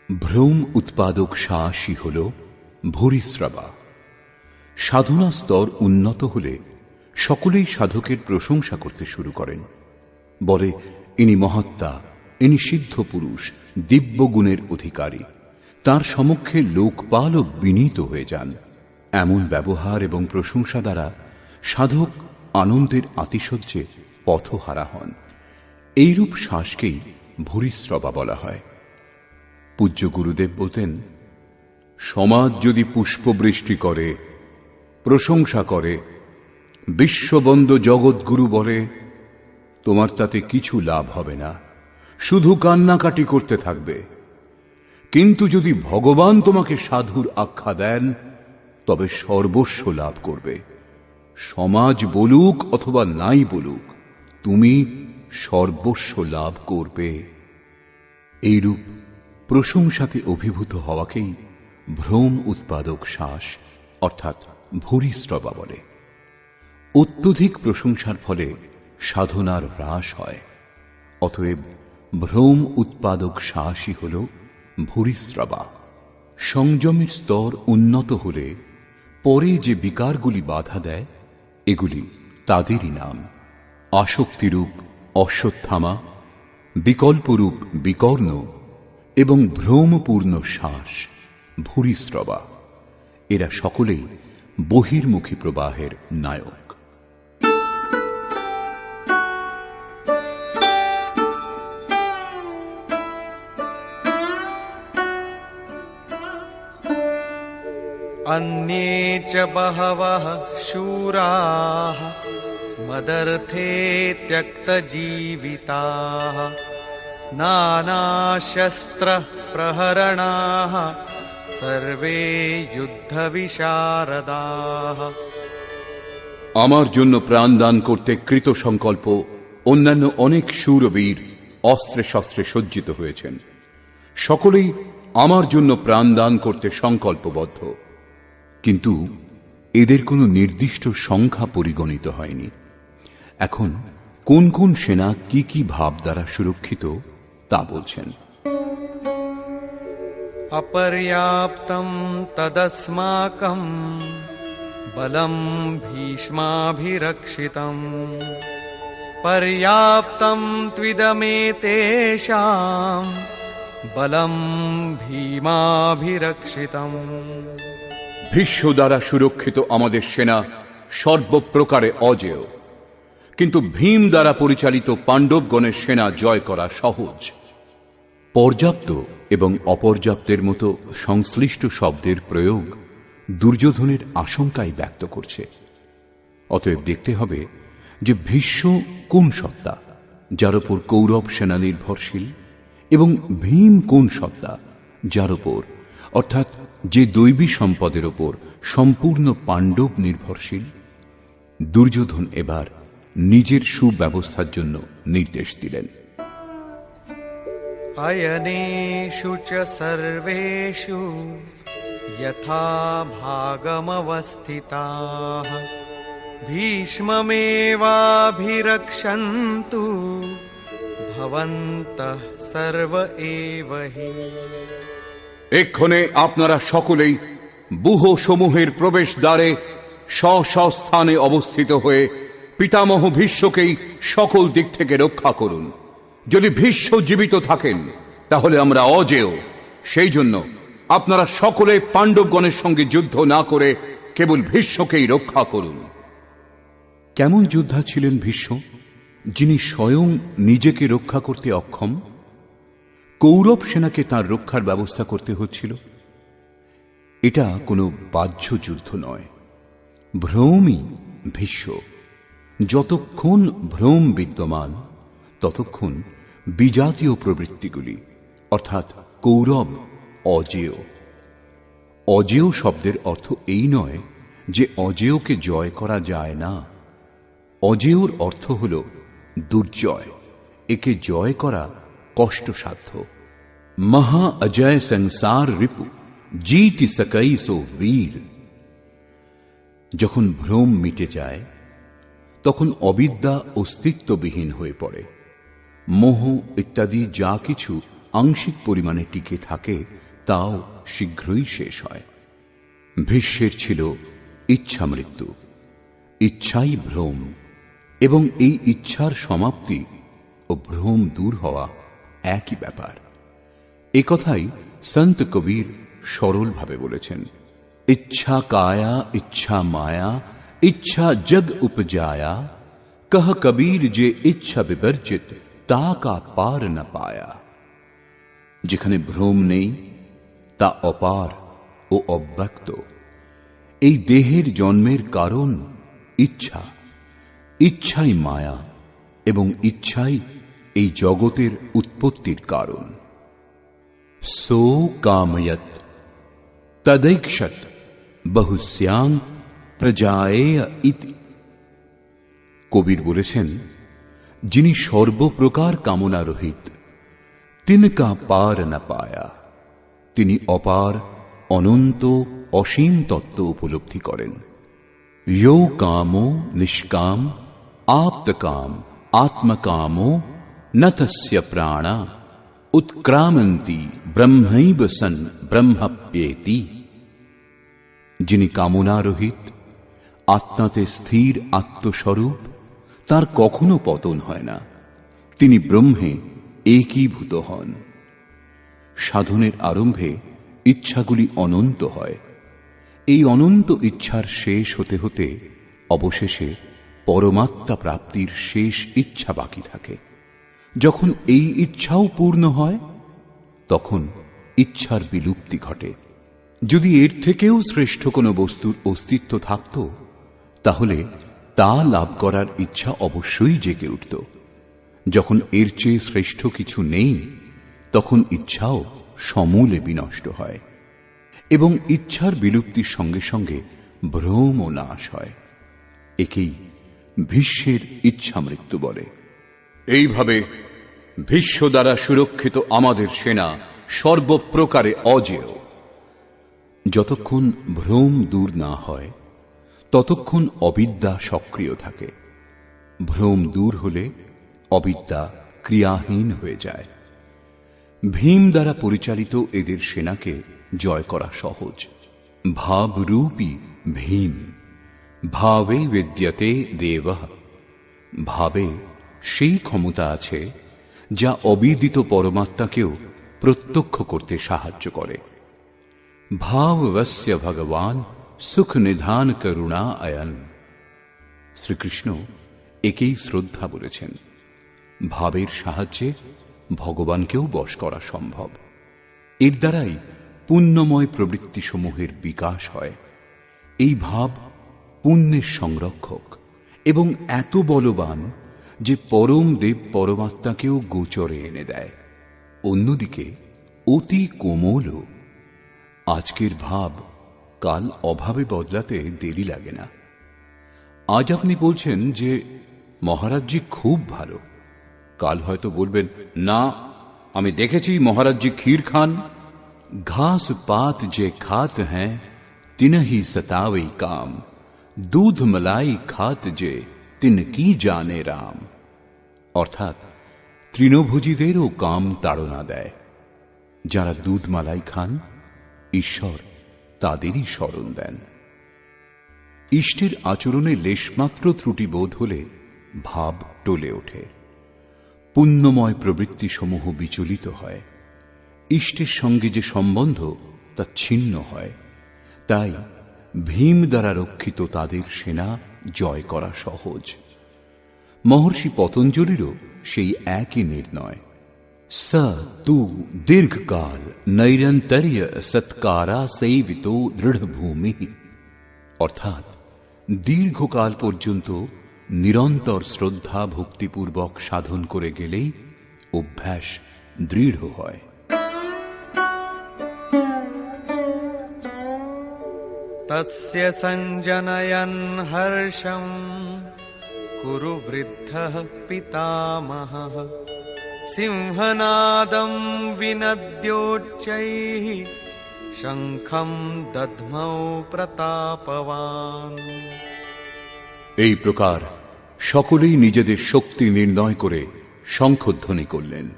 [SPEAKER 1] ভ্রম উৎপাদক সাহসী হল ভূরিশ্রবা। সাধনা স্তর উন্নত হলে সকলেই সাধকের প্রশংসা করতে শুরু করেন, বলে ইনি মহাত্মা, ইনি সিদ্ধ পুরুষ, দিব্য গুণের অধিকারী। তার সমক্ষে লোকপাল ও বিনীত হয়ে যান। এমন ব্যবহার এবং প্রশংসা দ্বারা সাধক আনন্দের আতিশয্যে পথহারা হন। এইরূপ শ্বাসকেই ভূরিশ্রবা বলা হয়। পূজ্য গুরুদেব বলতেন, সমাজ যদি পুষ্পবৃষ্টি করে, প্রশংসা করে, বিশ্ববন্দ জগৎগুরু বলে, তোমার তাতে কিছু লাভ হবে না, শুধু কান্নাকাটি করতে থাকবে। কিন্তু যদি ভগবান তোমাকে সাধুর আখ্যা দেন, তবে সর্বস্ব লাভ করবে। সমাজ বলুক অথবা নাই বলুক, তুমি সর্বস্ব লাভ করবে। এইরূপ প্রশংসাতে অভিভূত হওয়াকেই ভ্রম উৎপাদক শ্বাস অর্থাৎ ভূরিশ্রবা বলে। অত্যধিক প্রশংসার ফলে সাধনার হ্রাস হয়। অতএব ভ্রম উৎপাদক শ্বাসই হল ভূরিশ্রবা। সংযমের স্তর উন্নত হলে পরে যে বিকারগুলি বাধা দেয়, এগুলি তাদেরই নাম। আসক্তিরূপ অশ্বত্থামা, বিকল্পরূপ বিকর্ণ এবং ভ্রমপূর্ণ শ্বাস ভূরিশ্রবা। এরা সকলেই বহির্মুখী প্রবাহের নায়ক।
[SPEAKER 4] अन्ये च बहवः शूराः मदर्थे त्यक्तजीविताः नानाशस्त्रप्रहरणाः सर्वे युद्धविशारदाः।
[SPEAKER 1] আমার জন্য প্রাণ দান করতে কৃত সংকল্প অন্যান্য অনেক শূরবীর অস্ত্রে শস্ত্রে সজ্জিত হয়েছেন। সকলেই আমার জন্য প্রাণ দান করতে সংকল্পবদ্ধ, কিন্তু এদের কোনো নির্দিষ্ট সংখ্যা পরিগণিত হয়নি। এখন কোন কোন সেনা কি কি ভাব দ্বারা সুরক্ষিত তা বলছেন।
[SPEAKER 4] অপর্যাপ্তম তদস্মাকম বলম ভীষ্মাভিরক্ষিতম পর্যাপ্তম ত্বিদমেতেষাম বলম ভীমাভিরক্ষিতম।
[SPEAKER 1] ভীষ্ম দ্বারা সুরক্ষিত আমাদের সেনা সর্বপ্রকারে অজেয়, কিন্তু ভীম দ্বারা পরিচালিত পাণ্ডবগণের সেনা জয় করা সহজ। পর্যাপ্ত এবং অপর্যাপ্তের মতো সংশ্লিষ্ট শব্দের প্রয়োগ দুর্যোধনের আশঙ্কাই ব্যক্ত করছে। অতএব দেখতে হবে যে ভীষ্ম কোন সত্তা যার উপর কৌরব সেনা নির্ভরশীল, এবং ভীম কোন সত্তা যার উপর অর্থাৎ যে দৈবী সম্পদের উপর সম্পূর্ণ পাণ্ডব নির্ভরশীল। দুর্যোধন এবার নিজের সুব্যবস্থার জন্য নির্দেশ দিলেন।
[SPEAKER 4] अयनेषु च सर्वेषु यथा भागमवस्थिताः भीष्ममेवाभिरक्षन्तु भवन्तः सर्व एव हि।
[SPEAKER 1] এক্ষণে আপনারা সকলেই ব্যূহ সমূহের প্রবেশ দ্বারে স্ব স্ব স্থানে অবস্থিত হয়ে পিতামহ ভীষ্মকেই সকল দিক থেকে রক্ষা করুন। যদি ভীষ্ম জীবিত থাকেন তাহলে আমরা অজেয়। সেই জন্য আপনারা সকলে পাণ্ডবগণের সঙ্গে যুদ্ধ না করে কেবল ভীষ্মকেই রক্ষা করুন। কেমন যোদ্ধা ছিলেন ভীষ্ম, যিনি স্বয়ং নিজেকে রক্ষা করতে অক্ষম? কৌরব সেনাকে তাঁর রক্ষার ব্যবস্থা করতে হচ্ছিল। এটা কোনো বাহ্য যুদ্ধ নয়, ভ্রমই ভীষ্ম। যতক্ষণ ভ্রম বিদ্যমান ততক্ষণ বিজাতীয় প্রবৃত্তিগুলি, অর্থাৎ কৌরব অজেয়। অজেয় শব্দের অর্থ এই নয় যে অজেয়কে জয় করা যায় না। অজেয়র অর্থ হল দুর্জয়, একে জয় করা কষ্টসাধ্য। মহা অজয় সংসার রিপু जीति सकई सो वीर। যখন ভ্রম মিটে যায় তখন অবিদ্যা অস্তিত্ববিহীন হয়ে পড়ে। মোহ ইত্যাদি যা কিছু আংশিক পরিমাণে টিকে থাকে তাও শীঘ্রই শেষ হয়। ভীষ্মের ছিল ইচ্ছা মৃত্যু, ইচ্ছাই ভ্রম, এবং এই ইচ্ছার সমাপ্তি ও ভ্রম দূর হওয়া একই ব্যাপার। এ কথাই সন্ত কবীর সরলভাবে বলেছেন, ইচ্ছা কায়া ইচ্ছা মায়া ইচ্ছা জগ উপজায়া, কহ কবীর যে ইচ্ছা বিবর্জিত তা কা পার না পায়া। যেখানে ভ্রম নেই তা অপার ও অব্যক্ত। এই দেহের জন্মের কারণ ইচ্ছা, ইচ্ছাই মায়া, এবং ইচ্ছাই এই জগতের উৎপত্তির কারণ। সো কাময়ত তदैक्षत बहुस्याং প্রজায়েয় ইতি। কবির বলেছেন, যিনি সর্বপ্রকার কামনা রহিত, তিনকা পার না পায়া, তিনি অপার, অনন্ত, অসীম তত্ত্ব উপলব্ধি করেন। यो कामो निष्काम आप्तकाम आत्मकामो न तस्य प्राणा उत्क्रामन्ति ब्रह्मैव सन् ब्रह्मप्येति। যিনি কামনা রহিত, আত্মাতে স্থির আত্মস্বরূপ, তার কখনো পতন হয় না, তিনি ব্রহ্মে একীভূত হন। সাধনের আরম্ভে ইচ্ছাগুলি অনন্ত হয়। এই অনন্ত ইচ্ছার শেষ হতে হতে অবশেষে পরমাত্মা প্রাপ্তির শেষ ইচ্ছা বাকি থাকে। যখন এই ইচ্ছাও পূর্ণ হয় তখন ইচ্ছার বিলুপ্তি ঘটে। যদি এর থেকেও শ্রেষ্ঠ কোনো বস্তুর অস্তিত্ব থাকত তাহলে তা লাভ করার ইচ্ছা অবশ্যই জেগে উঠত। যখন এর চেয়ে শ্রেষ্ঠ কিছু নেই তখন ইচ্ছাও সমূলে বিনষ্ট হয়, এবং ইচ্ছার বিলুপ্তির সঙ্গে সঙ্গে ভ্রম ও নাশ হয়। একেই ভীষ্মের ইচ্ছা মৃত্যু বলে। এইভাবে ভীষ্ম দ্বারা সুরক্ষিত আমাদের সেনা সর্বপ্রকারে অজেয়। যতক্ষণ ভ্রম দূর না হয় ততক্ষণ অবিদ্যা সক্রিয় থাকে। ভ্রম দূর হলে অবিদ্যা ক্রিয়াহীন হয়ে যায়। ভীম দ্বারা পরিচালিত এদের সেনাকে জয় করা সহজ। ভাবরূপী ভীম, ভাবে বিদ্যতে দেবঃ। ভাবে সেই ক্ষমতা আছে যা অবিদিত পরমাত্মাকেও প্রত্যক্ষ করতে সাহায্য করে। ভাববস্য ভগবান সুখ নিধান করুণা আয়ন। শ্রীকৃষ্ণ একেই শ্রদ্ধা বলেছেন। ভাবের সাহায্যে ভগবানকেও বশ করা সম্ভব। এর দ্বারাই পুণ্যময় প্রবৃত্তিসমূহের বিকাশ হয়। এই ভাব পুণ্যের সংরক্ষক এবং এত বলবান যে পরম দেব পরমাত্মাকেও গোচরে এনে দেয়। অন্যদিকে অতি কোমলও। আজকের ভাব কাল অভাবে বদলাতে দেরি লাগে না। আজ আপনি বলছেন যে মহারাজজি খুব ভালো, কাল হয়তো বলবেন, না, আমি দেখেছি মহারাজজি ক্ষীর খান। ঘাস পাত যে খাত হ্যাঁ তিনহি সতাওই কাম, দুধ মালাই খাত যে তিন কি জানে রাম। অর্থাৎ তৃণভোজীদেরও কাম তাড়না দেয়। যারা দুধ মালাই খান ঈশ্বর তাদেরই স্মরণ দেন। ইষ্টের আচরণে লেশমাত্র ত্রুটি বোধ হলে ভাব টলে ওঠে। পুণ্যময় প্রবৃত্তিসমূহ বিচলিত হয়। ইষ্টের সঙ্গে যে সম্বন্ধ তা ছিন্ন হয়। তাই ভীম দ্বারা রক্ষিত তাদের সেনা জয় করা সহজ। মহর্ষি পতঞ্জলিরও সেই একই নির্ণয়। স তু দীর্ঘকাল নৈরন্তর্য সৎকারা সেবিত দৃঢ়ভূমি। অর্থাৎ দীর্ঘকাল পর্যন্ত নিরন্তর শ্রদ্ধা ভক্তিপূর্বক সাধন করে গেলেই অভ্যাস দৃঢ় হয়।
[SPEAKER 4] तस्य सञ्जनयन् हर्षं कुरु वृद्धः पितामहः सिंहनादं विनद्योच्चैः शङ्खं दध्मौ प्रतापवान्।
[SPEAKER 1] এই প্রকার সকলেই নিজেদের শক্তি নির্ণয় করে শঙ্খধ্বনি করলেন।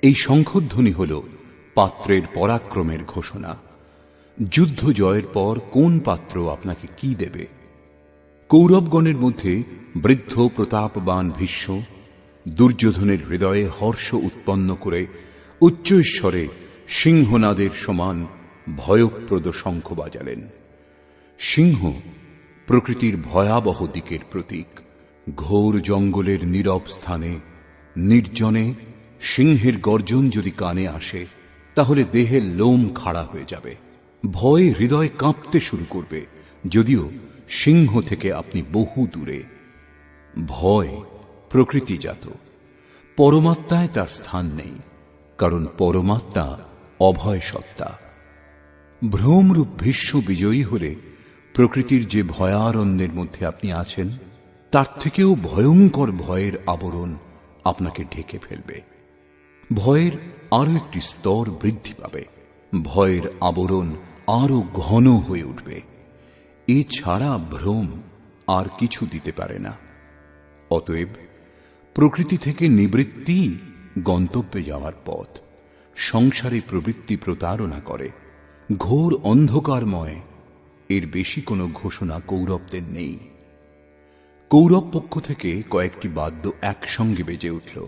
[SPEAKER 1] এই শঙ্খধ্বনি হল পাত্রের পরাক্রমের ঘোষণা। যুদ্ধ জয়ের পর কোন পাত্র আপনাকে কি দেবে? কৌরবগণের মধ্যে বৃদ্ধ প্রতাপবান ভীষ্ম দুর্যোধনের হৃদয়ে হর্ষ উৎপন্ন করে উচ্চৈঃস্বরে সিংহনাদের সমান ভয়প্রদ শঙ্খ বাজালেন। সিংহ প্রকৃতির ভয়াবহ দিকের প্রতীক। ঘোর জঙ্গলের নীরব স্থানে নির্জনে সিংহের গর্জন যদি কানে আসে, তাহলে দেহের লোম খাড়া হয়ে যাবে, ভয়ে হৃদয় কাঁপতে শুরু করবে। যদিও সিংহ থেকে আপনি বহু দূরে। ভয় প্রকৃতিজাত, পরমাত্মায় তার স্থান নেই, কারণ পরমাত্মা অভয় সত্তা। ভ্রমরূপ ভীষ্ম বিজয়ী হলে প্রকৃতির যে ভয়ারণ্যের মধ্যে আপনি আছেন, তার থেকেও ভয়ঙ্কর ভয়ের আবরণ আপনাকে ঢেকে ফেলবে। ভয়ের আরো একটি স্তর বৃদ্ধি পাবে, ভয়ের আবরণ আরো ঘন হয়ে উঠবে। এছাড়া ভ্রম আর কিছু দিতে পারে না। অতএব প্রকৃতি থেকে নিবৃত্তি গন্তব্যে যাওয়ার পথ। সংসারে প্রবৃত্তি প্রতারণা করে, ঘোর অন্ধকারময়। এর বেশি কোনো ঘোষণা কৌরবদের নেই। কৌরব পক্ষ থেকে কয়েকটি বাদ্য একসঙ্গে বেজে উঠল,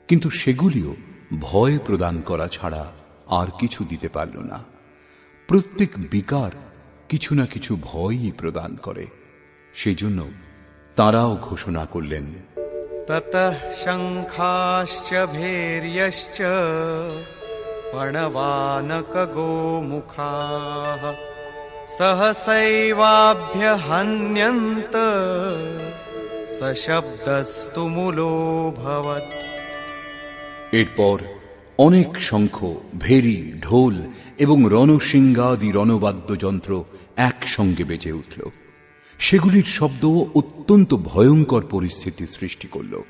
[SPEAKER 1] কিন্তু সেগুলিও ভয় প্রদান করা ছাড়া আর কিছু দিতে পারল না। প্রত্যেক বিকার কিছু না কিছু ভয়ই প্রদান করে। সেজন্য তারাও ঘোষণা করলেন,
[SPEAKER 4] ततः शङ्खाश्च भैर्यश्च पणवानकगोमुखाः सहसैवाभ्यहन्यन्त सशब्दस्तु मूलोऽभवत्।
[SPEAKER 1] এরপর অনেক শঙ্খ, ভেরি, ঢোল এবং রণশৃঙ্গাদি রণবাদ্যযন্ত্র একসঙ্গে বেজে উঠল। সেগুলির শব্দ অত্যন্ত ভয়ঙ্কর পরিস্থিতি সৃষ্টি করল।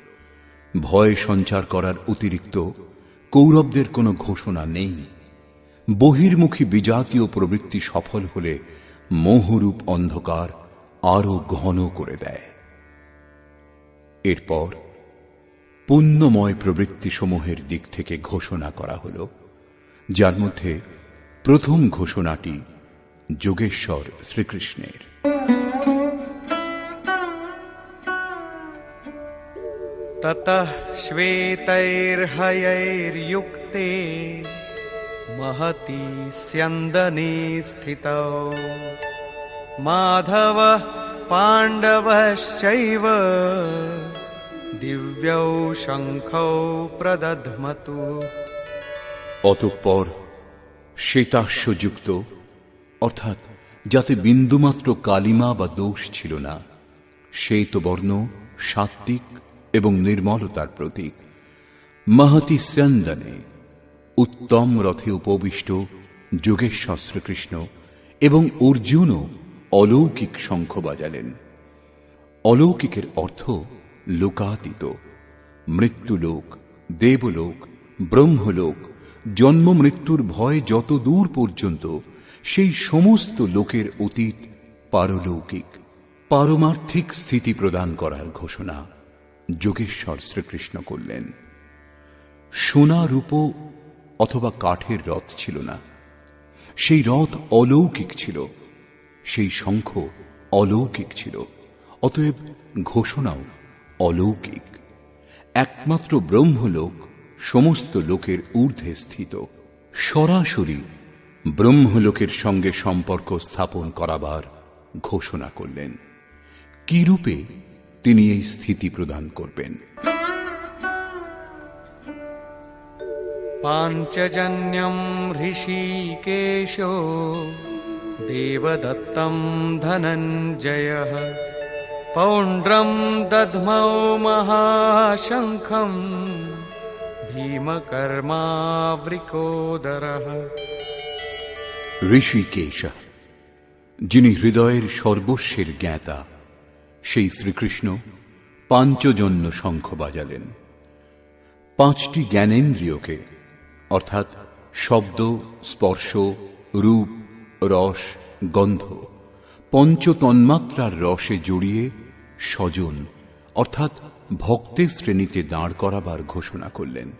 [SPEAKER 1] ভয় সঞ্চার করার অতিরিক্ত কৌরবদের কোনো ঘোষণা নেই। বহির্মুখী বিজাতীয় প্রবৃত্তি সফল হলে মোহরূপ অন্ধকার আরো ঘন করে দেয়। এরপর পুণ্যময় প্রবৃত্তি সমূহের দিক থেকে ঘোষণা করা হল, যার মধ্যে প্রথম ঘোষণাটি যোগেশ্বর শ্রীকৃষ্ণের।
[SPEAKER 4] ततः श्वेतैर्हयैर्युक्ते महति स्यन्दने स्थितौ माधवः पाण्डवश्चैव दिव्यौ शङ्खौ प्रदध्मतु।
[SPEAKER 1] অতঃপর শ্বেতাশ্বযুক্ত, অর্থাৎ যাতে বিন্দুমাত্র কালিমা বা দোষ ছিল না, শ্বেতবর্ণ, সাত্ত্বিক এবং নির্মলতার প্রতীক মহতি স্যন্দনে উত্তম রথে উপবিষ্ট যোগেশ্বর শ্রীকৃষ্ণ এবং অর্জুনও অলৌকিক শঙ্খ বাজালেন। অলৌকিকের অর্থ লোকাতীত। মৃত্যুলোক, দেবলোক, ব্রহ্মলোক, জন্ম মৃত্যুর ভয় যত দূর পর্যন্ত, সেই সমস্ত লোকের অতীত পারলৌকিক, পারমার্থিক স্থিতি প্রদান করার ঘোষণা যোগেশ্বর শ্রীকৃষ্ণ করলেন। সোনা, রূপ অথবা কাঠের রথ ছিল না, সেই রথ অলৌকিক ছিল, সেই শঙ্খ অলৌকিক ছিল। অতএব ঘোষণাও অলৌকিক। একমাত্র ব্রহ্মলোক সমস্ত লোকের ঊর্ধ্বে স্থিত। সরাসরি ব্রহ্মলোকের সঙ্গে সম্পর্ক স্থাপন করাবার ঘোষণা করলেন। কি রূপে তিনি এই স্থিতি প্রদান করবেন?
[SPEAKER 4] पाञ्चजन्यं ऋषिकेशो देवदत्तं धनञ्जयः पौण्ड्रं दध्मौ महाशङ्खं भीमकर्मावृकोदरः
[SPEAKER 1] ঋষিকেশ, যিনি হৃদয়ের সর্বস্বের জ্ঞাতা, সেই শ্রীকৃষ্ণ পাঞ্চজন্য শঙ্খ বাজালেন। পাঁচটি জ্ঞানেন্দ্রিয়কে অর্থাৎ শব্দ, স্পর্শ, রূপ, রস, গন্ধ, পঞ্চতন্মাত্রার রসে জড়িয়ে স্বজন অর্থাৎ ভক্তের শ্রেণীতে দাঁড় করাবার ঘোষণা করলেন।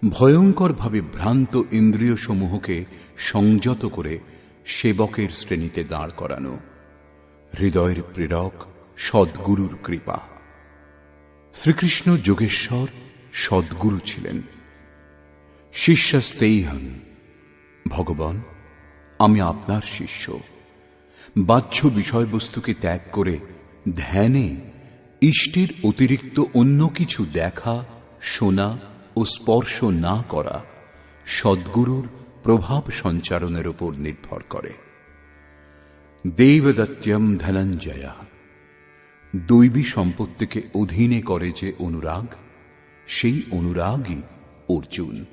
[SPEAKER 1] ভয়ঙ্করভাবে ভ্রান্ত ইন্দ্রিয় সমূহকে সংযত করে সেবকের শ্রেণীতে দাঁড় করানো হৃদয়ের প্রেরক সদ্গুরুর কৃপা। শ্রীকৃষ্ণ যোগেশ্বর সদ্গুরু ছিলেন। শিষ্যস্তেহং, ভগবান আমি আপনার শিষ্য। বাহ্য বিষয়বস্তুকে ত্যাগ করে ধ্যানে ইষ্টের অতিরিক্ত অন্য কিছু দেখা, শোনা ও স্পর্শ না করা সদ্গুরুর প্রভাব সঞ্চারণের উপর নির্ভর করে। দেবদত্যম ধনঞ্জয়, দৈবী সম্পত্তিকে অধীনে করে যে অনুরাগ, সেই অনুরাগই অর্জুন।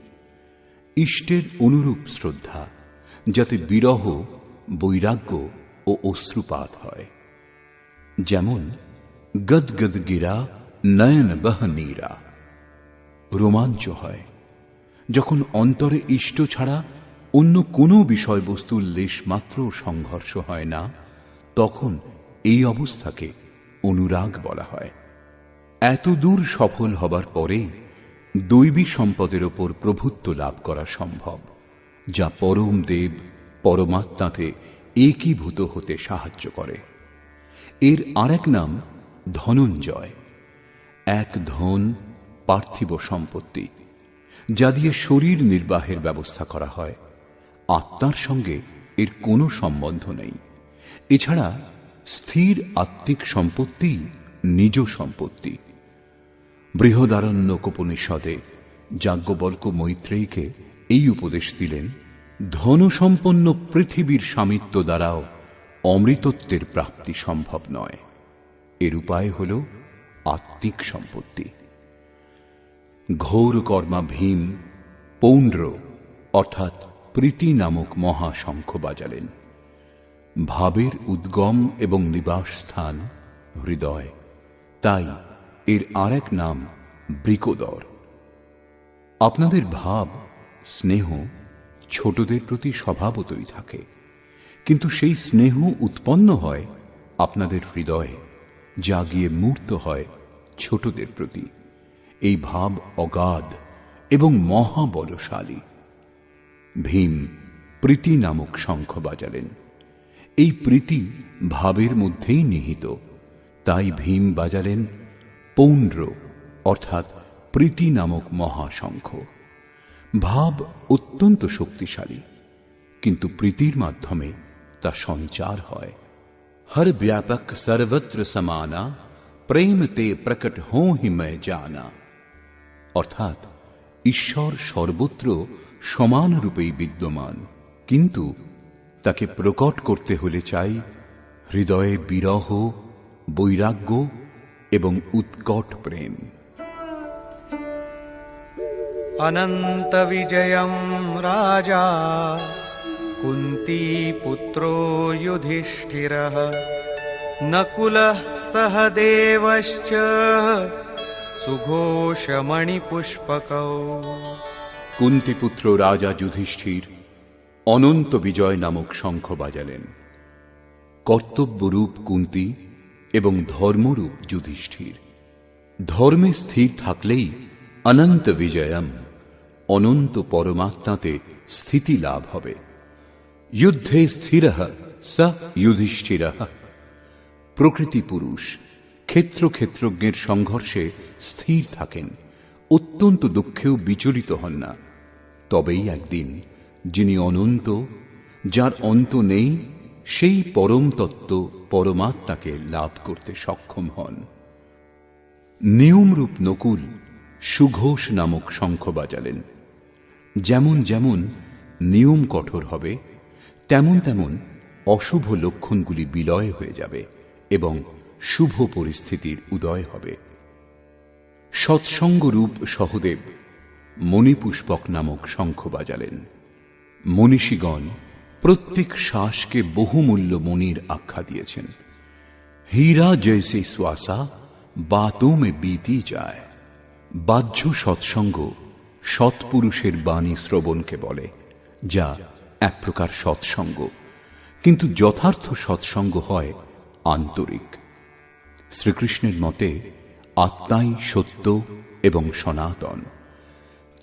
[SPEAKER 1] ইষ্টের অনুরূপ শ্রদ্ধা, যাতে বিরহ, বৈরাগ্য ও অশ্রুপাত হয়। যেমন গদগদ গিরা নয়ন বহ নীরা, রোমাঞ্চ হয় যখন অন্তরে ইষ্ট ছাড়া অন্য কোনো বিষয়বস্তুর লেশমাত্র সংঘর্ষ হয় না, তখন এই অবস্থাকে অনুরাগ বলা হয়। এত দূর সফল হবার পরেই দৈবী সম্পদের ওপর প্রভুত্ব লাভ করা সম্ভব, যা পরম দেব পরমাত্মাতে একীভূত হতে সাহায্য করে। এর আরেক নাম ধনঞ্জয়। এক ধন পার্থিব সম্পত্তি, যা দিয়ে শরীর নির্বাহের ব্যবস্থা করা হয়। আত্মার সঙ্গে এর কোনো সম্বন্ধ নেই। এছাড়া স্থির আত্মিক সম্পত্তি নিজ সম্পত্তি। বৃহদারণ্যকোপনিষদে যাজ্ঞবল্ক্য মৈত্রেয়ীকে এই উপদেশ দিলেন, ধনসম্পন্ন পৃথিবীর স্বামিত্ব দ্বারাও অমৃতত্বের প্রাপ্তি সম্ভব নয়। এর উপায় হল আত্মিক সম্পত্তি। ঘোর কর্মা ভীম পৌণ্ড্র অর্থাৎ প্রীতি নামক মহাশঙ্খ বাজালেন। ভাবের উদ্গম এবং নিবাস স্থান হৃদয়, তাই এর আরেক নাম বৃকোদর। আপনাদের ভাব, স্নেহ ছোটদের প্রতি স্বভাবতই থাকে, কিন্তু সেই স্নেহ উৎপন্ন হয় আপনাদের হৃদয়ে, যা গিয়ে মূর্ত হয় ছোটদের প্রতি। এই ভাব অগাধ এবং মহাবলশালী। ভীম প্রীতি নামক শঙ্খ বাজালেন। এই প্রীতি ভাবের মধ্যেই নিহিত, তাই ভীম বাজালেন পৌণ্ড্র অর্থাৎ প্রীতি নামক মহাশঙ্খ। ভাব অত্যন্ত শক্তিশালী, কিন্তু প্রীতির মাধ্যমে তা সঞ্চার হয়। हर व्यापक सर्वत्र समाना प्रेम ते प्रकट हों ही मैं जाना, অর্থাৎ ঈশ্বর সর্বত্র সমান রূপেই বিদ্যমান, কিন্তু তাকে প্রকট করতে হলে চাই হৃদয়ে বিরহ, বৈরাগ্য এবং উৎকট প্রেম।
[SPEAKER 4] অনন্ত বিজয়ম রাজা কুন্তী পুত্র যুধিষ্ঠিরঃ নকুলঃ সহদেবশ্চ সুঘোষমণিপুষ্পকৌ।
[SPEAKER 1] কুন্তিপুত্র রাজা যুধিষ্ঠির অনন্ত বিজয় নামক শঙ্খ বাজালেন। কর্তব্যরূপ কুন্তি এবং ধর্মরূপ যুধিষ্ঠির। ধর্মে স্থির থাকলেই অনন্ত বিজয়ম, অনন্ত পরমাত্মাতে স্থিতি লাভ হবে। যুদ্ধে স্থিরঃ স যুধিষ্ঠিরঃ। প্রকৃতি পুরুষ ক্ষেত্র ক্ষেত্রজ্ঞের সংঘর্ষে স্থির থাকেন, অত্যন্ত দুঃখেও বিচলিত হন না। তবেই একদিন যিনি অনন্ত, যার অন্ত নেই, সেই পরম তত্ত্ব পরমাত্মাকে লাভ করতে সক্ষম হন। নিয়মরূপ নকুল সুঘোষ নামক শঙ্খ বাজালেন। যেমন যেমন নিয়ম কঠোর হবে, তেমন তেমন অশুভ লক্ষণগুলি বিলয় হয়ে যাবে এবং শুভ পরিস্থিতির উদয় হবে। সৎসঙ্গরূপ সহদেব মণিপুষ্পক নামক শঙ্খ বাজালেন। মনীষীগণ প্রত্যেক শ্বাসকে বহুমূল্য মণির আখ্যা দিয়েছেন। হীরা জৈসে শ্বাসা বাতোঁ মে बीती যায়। বাহ্য সৎসঙ্গ সৎপুরুষের বাণী শ্রবণকে বলে, যা এক প্রকার সৎসঙ্গ, কিন্তু যথার্থ সৎসঙ্গ হয় আন্তরিক। শ্রীকৃষ্ণের মতে আত্মাই সত্য এবং সনাতন।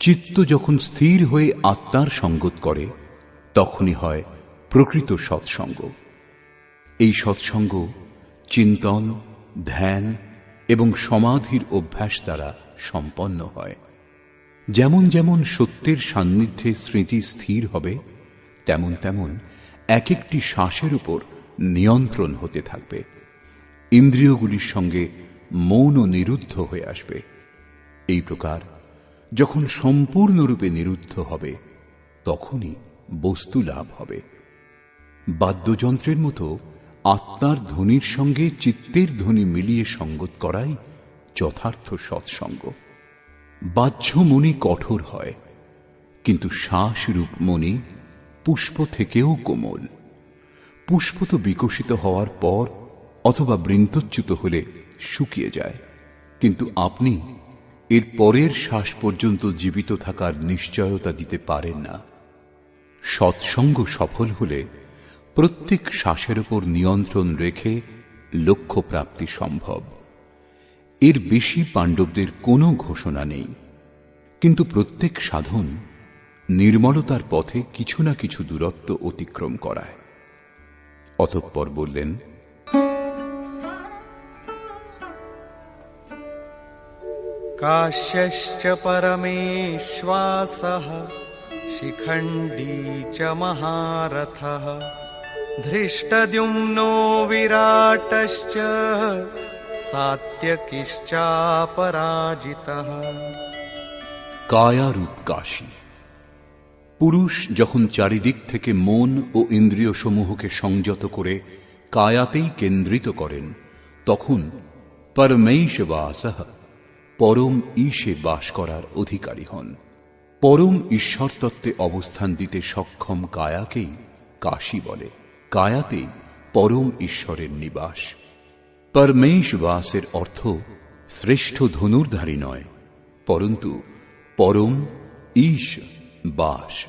[SPEAKER 1] চিত্ত যখন স্থির হয়ে আত্মার সঙ্গত করে, তখনই হয় প্রকৃত সৎসঙ্গ। এই সৎসঙ্গ চিন্তন, ধ্যান এবং সমাধির অভ্যাস দ্বারা সম্পন্ন হয়। যেমন যেমন সত্যের সান্নিধ্যে স্মৃতি স্থির হবে, তেমন তেমন এক একটি শ্বাসের উপর নিয়ন্ত্রণ হতে থাকবে। ইন্দ্রিয়গুলির সঙ্গে মৌন নিরুদ্ধ হয়ে আসবে। এই প্রকার যখন সম্পূর্ণরূপে নিরুদ্ধ হবে, তখনই বস্তু লাভ হবে। বাদ্যযন্ত্রের মতো আত্মার ধ্বনির সঙ্গে চিত্তের ধ্বনি মিলিয়ে সঙ্গত করাই যথার্থ সৎসঙ্গ। বাহ্য মণি কঠোর হয়, কিন্তু শ্বাসরূপ মণি পুষ্প থেকেও কোমল। পুষ্প তো বিকশিত হওয়ার পর অথবা বৃন্তচ্যুত হলে শুকিয়ে যায়, কিন্তু আপনি এর পরের শ্বাস পর্যন্ত জীবিত থাকার নিশ্চয়তা দিতে পারেন না। সৎসঙ্গ সফল হলে প্রত্যেক শ্বাসের উপর নিয়ন্ত্রণ রেখে লক্ষ্য প্রাপ্তি সম্ভব। এর বেশি পাণ্ডবদের কোনো ঘোষণা নেই, কিন্তু প্রত্যেক সাধন নির্মলতার পথে কিছু না কিছু দূরত্ব অতিক্রম করায়। অতঃপর বললেন,
[SPEAKER 4] काश्यश्च परमेश्वासः शिखण्डी च महारथः धृष्टद्युम्नो विराटश्च सात्यकिश्चापराजितः।
[SPEAKER 1] কায়ারূপ কাশী। পুরুষ যখন চারিদিক থেকে মন ও ইন্দ্রিয় সমূহকে সংযত করে কায়াতেই কেন্দ্রিত করেন, তখন পরমেশ্ববাসঃ পরম ঈশে বাস করার অধিকারী হন। পরম ঈশ্বর তত্ত্বে অবস্থান দিতে সক্ষম কায়াকেই কাশী বলে। কায়াতেই পরম ঈশ্বরের নিবাস। পরমেশ্ববাসের অর্থ শ্রেষ্ঠ ধনুর্ধারী নয়, পরন্তু পরম ঈশ বাস।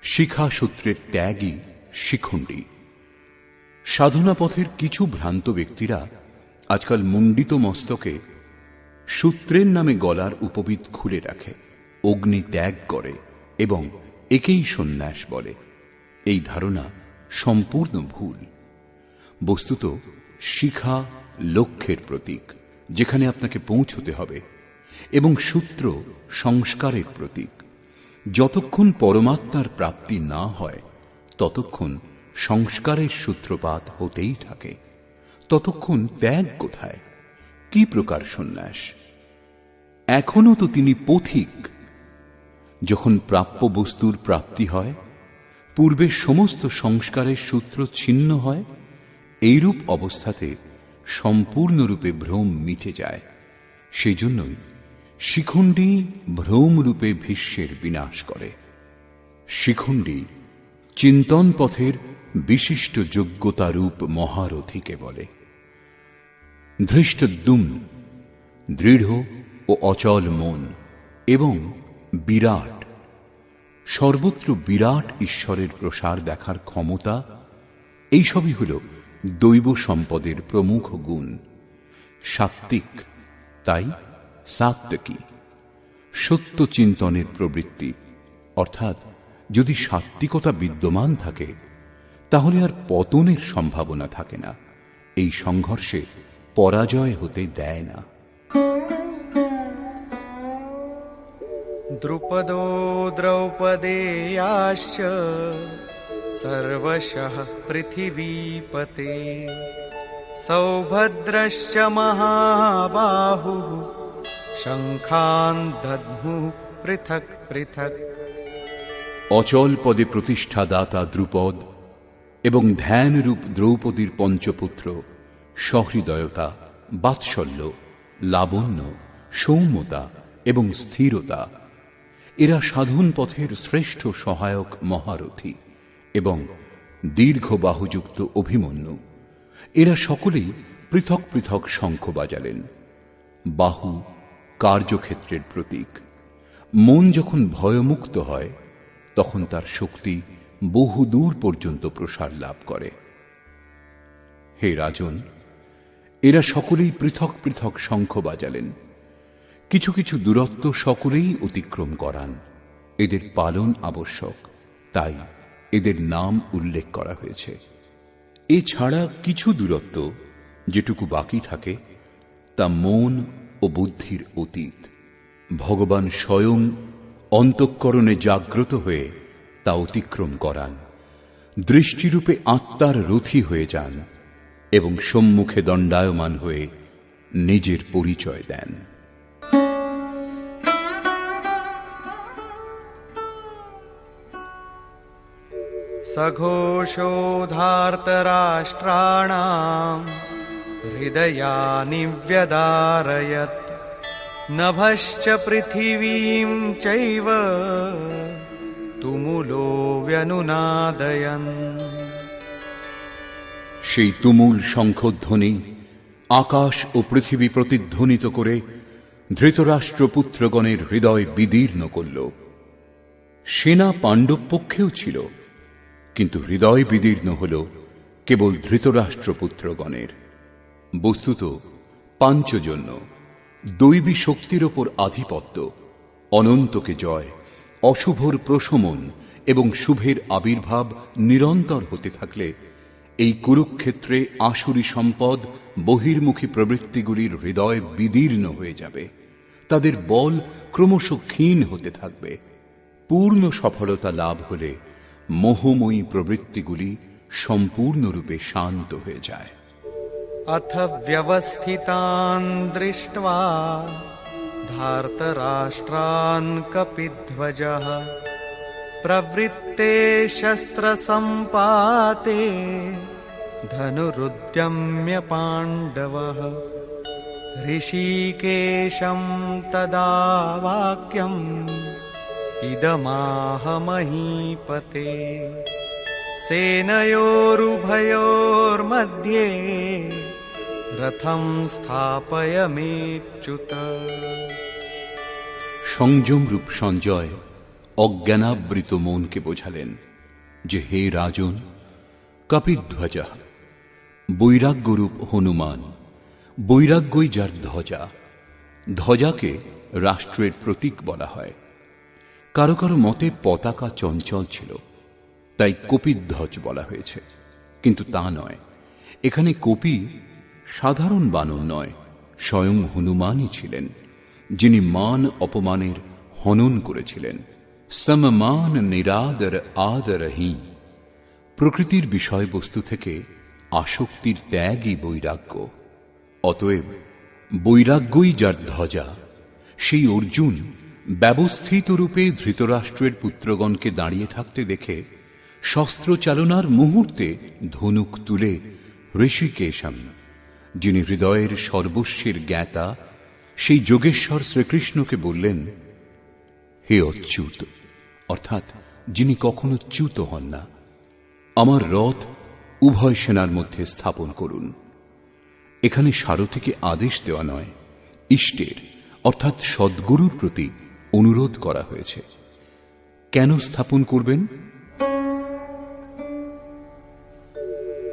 [SPEAKER 1] শিখা সূত্রের ত্যাগই শিখণ্ডী। সাধনা পথের কিছু ভ্রান্ত ব্যক্তিরা আজকাল মুণ্ডিত মস্তকে সূত্রের নামে গলার উপবিদ খুলে রাখে, অগ্নি ত্যাগ করে এবং একেই সন্ন্যাস বলে। এই ধারণা সম্পূর্ণ ভুল। বস্তুত শিখা লক্ষ্যের প্রতীক, যেখানে আপনাকে পৌঁছতে হবে, এবং সূত্র সংস্কারের প্রতীক। যতক্ষণ পরমাত্মার প্রাপ্তি না হয়, ততক্ষণ সংস্কারের সূত্রপাত হতেই থাকে। ততক্ষণ ত্যাগ কোথায়? কি প্রকার সন্ন্যাস? এখনো তো তিনি পথিক। যখন প্রাপ্য বস্তুর প্রাপ্তি হয়, পূর্বে সমস্ত সংস্কারের সূত্র ছিন্ন হয়। এইরূপ অবস্থাতে সম্পূর্ণরূপে ভ্রম মিটে যায়। সেই জন্যই শিখণ্ডী ভ্রমরূপে ভীষ্মের বিনাশ করে। শিখণ্ডী চিন্তন পথের বিশিষ্ট যোগ্যতারূপ মহারথীকে বলে। ধৃষ্টদ্যুম্ন দৃঢ় ও অচল মন এবং বিরাট, সর্বত্র বিরাট ঈশ্বরের প্রসার দেখার ক্ষমতা, এইসবই হল দৈব সম্পদের প্রমুখ গুণ। সাত্ত্বিক, তাই সাত্ত্বিকী। সত্য চিন্তনের প্রবৃত্তি, অর্থাৎ যদি সাত্ত্বিকতা বিদ্যমান থাকে, তাহলে আর পতনের সম্ভাবনা থাকে না। এই সংঘর্ষে পরাজয় হতে দেয় না।
[SPEAKER 4] দ্রুপদো দ্রৌপদেয়াশ্চ সর্বশঃ পৃথিবীপতে সৌভদ্রশ্চ মহাবাহুঃ শঙ্খান দধ্মুঃ পৃথক পৃথক।
[SPEAKER 1] অচল পদে প্রতিষ্ঠাদাতা দ্রুপদ এবং ধ্যানরূপ দ্রৌপদীর পঞ্চপুত্র সহৃদয়তা, বাৎসল্য, লাবণ্য, সৌম্যতা এবং স্থিরতা। এরা সাধন পথের শ্রেষ্ঠ সহায়ক মহারথী এবং দীর্ঘ বাহুযুক্ত অভিমন্যু। এরা সকলেই পৃথক পৃথক শঙ্খ বাজালেন। বাহু কার্যক্ষেত্রের প্রতীক। মন যখন ভয়মুক্ত হয় তখন তার শক্তি বহু দূর পর্যন্ত প্রসার লাভ করে। হে রাজন, এরা সকলেই পৃথক পৃথক শঙ্খ বাজালেন। কিছু কিছু দূরত্ব সকলেই অতিক্রম করান। এদের পালন আবশ্যক, তাই এদের নাম উল্লেখ করা হয়েছে। এছাড়া কিছু দূরত্ব যেটুকু বাকি থাকে তা মন ও বুদ্ধির অতীত। ভগবান স্বয়ং অন্তঃকরণে জাগ্রত হয়ে তা অতিক্রম করান, দৃষ্টিরূপে আত্মার রথী হয়ে যান এবং সম্মুখে দণ্ডায়মান হয়ে নিজের পরিচয় দেন।
[SPEAKER 4] सघोषोधार्तराष्ट्राणाम् हृदयानि व्यदारयत् नभश्च पृथिवीं चैव तुमुलो व्यनुनादयन्।
[SPEAKER 1] সেই তুমুল শঙ্খধ্বনি আকাশ ও পৃথিবী প্রতিধ্বনিত করে ধৃতরাষ্ট্রপুত্রগণের হৃদয় বিদীর্ণ করল। সেনা পাণ্ডব পক্ষেও ছিল, কিন্তু হৃদয় বিদীর্ণ হল কেবল ধৃতরাষ্ট্রপুত্রগণের। বস্তুত পাঞ্চজন্য, দৈবী শক্তির ওপর আধিপত্য, অনন্তকে জয়, অশুভর প্রশমন এবং শুভের আবির্ভাব নিরন্তর হতে থাকলে এই কুরুক্ষেত্রে আসুরী সম্পদ বহির্মুখী প্রবৃত্তিগুলির হৃদয় বিদীর্ণ হয়ে যাবে। তাদের বল ক্রমশ ক্ষীণ হতে থাকবে। পূর্ণ সফলতা লাভ হলে মোহময়ী প্রবৃত্তিগুলি সম্পূর্ণরূপে শান্ত হয়ে যায়।
[SPEAKER 4] अथ व्यवस्थितान् दृष्ट्वा धार्तराष्ट्रान् कपिध्वजः प्रवृत्ते शस्त्रसम्पाते धनुरुद्यम्य पाण्डवः। ऋषिकेशं तदा वाक्यम् इदमाह महीपते। सेनयोरुभयोर्मध्ये रथं स्थापयमेच्युत।
[SPEAKER 1] সংযম রূপ সঞ্জয় অজ্ঞানাবৃত মনকে বোঝালেন যে, হে রাজন, কপিধ্বজা বৈরাগ্যরূপ হনুমান, বৈরাগ্যই যার ধ্বজা। ধ্বজাকে রাষ্ট্রের প্রতীক বলা হয়। কারো কারো মতে পতাকা চঞ্চল ছিল, তাই কপিধ্বজ বলা হয়েছে, কিন্তু তা নয়। এখানে কপি সাধারণ বানর নয়, স্বয়ং হনুমানই ছিলেন, যিনি মান অপমানের হনন করেছিলেন। সমমান নিরাদর আদরহি। প্রকৃতির বিষয়বস্তু থেকে আসক্তির ত্যাগই বৈরাগ্য। অতএব বৈরাগ্যই যার ধ্বজা। সেই অর্জুন ব্যবস্থিত রূপে ধৃতরাষ্ট্রের পুত্রগণকে দাঁড়িয়ে থাকতে দেখে শস্ত্র চালনার মুহূর্তে ধনুক তুলে ঋষিকেশম, যিনি হৃদয়ের সর্বস্বের জ্ঞাতা, সেই যোগেশ্বর শ্রীকৃষ্ণকে বললেন, হে অচ্যুত, অর্থাৎ যিনি কখনো চ্যুত হন না, আমার রথ উভয় সেনার মধ্যে স্থাপন করুন। এখানে সারথীকে আদেশ দেওয়া নয়, ইষ্টের অর্থাৎ সদ্গুরুর প্রতি অনুরোধ করা হয়েছে। কেন স্থাপন করবেন?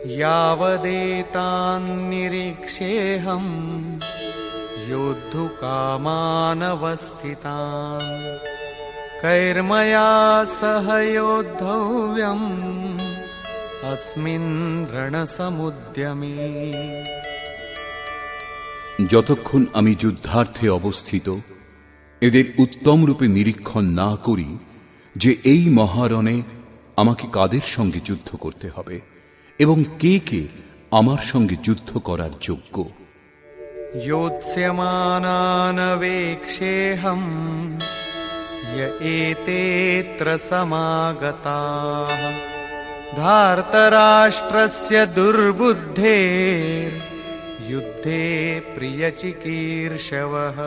[SPEAKER 4] यावदेतान्निरीक्षेऽहम् योद्धुकामानवस्थितान् कैर्मया सह योद्धव्यम् अस्मिन् रणसमुद्यमे।
[SPEAKER 1] যতক্ষণ আমি যুদ্ধার্থে অবস্থিত এদের উত্তম রূপে নিরীক্ষণ না করি যে এই মহারণে আমাকে কাদের সঙ্গে যুদ্ধ করতে হবে এবং কে কে আমার সঙ্গে যুদ্ধ করার যোগ্য।
[SPEAKER 4] योत्स्यमानानवेक्षेऽहम् य एतेऽत्र समागताः धार्तराष्ट्रस्य दुर्बुद्धेर्युद्धे प्रियचिकीर्षवः।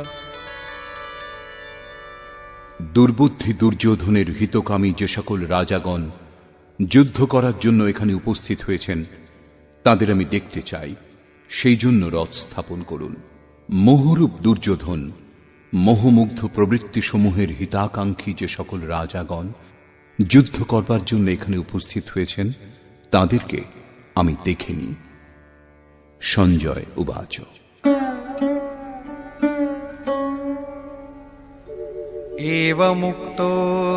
[SPEAKER 1] দুর্বুদ্ধি দুর্যোধনের হিতকামী যে সকল রাজাগণ যুদ্ধ করার জন্য এখানে উপস্থিত হয়েছেন তাদের আমি দেখতে চাই, সেই জন্য রথ স্থাপন করুন। মোহরূপ দুর্যোধন, মোহমুগ্ধ প্রবৃত্তিসমূহের হিতাকাঙ্ক্ষী যে সকল রাজাগণ যুদ্ধ করবার জন্য এখানে উপস্থিত হয়েছেন তাদেরকে আমি দেখিনি। সঞ্জয় উবাচ।
[SPEAKER 4] एवमुक्तो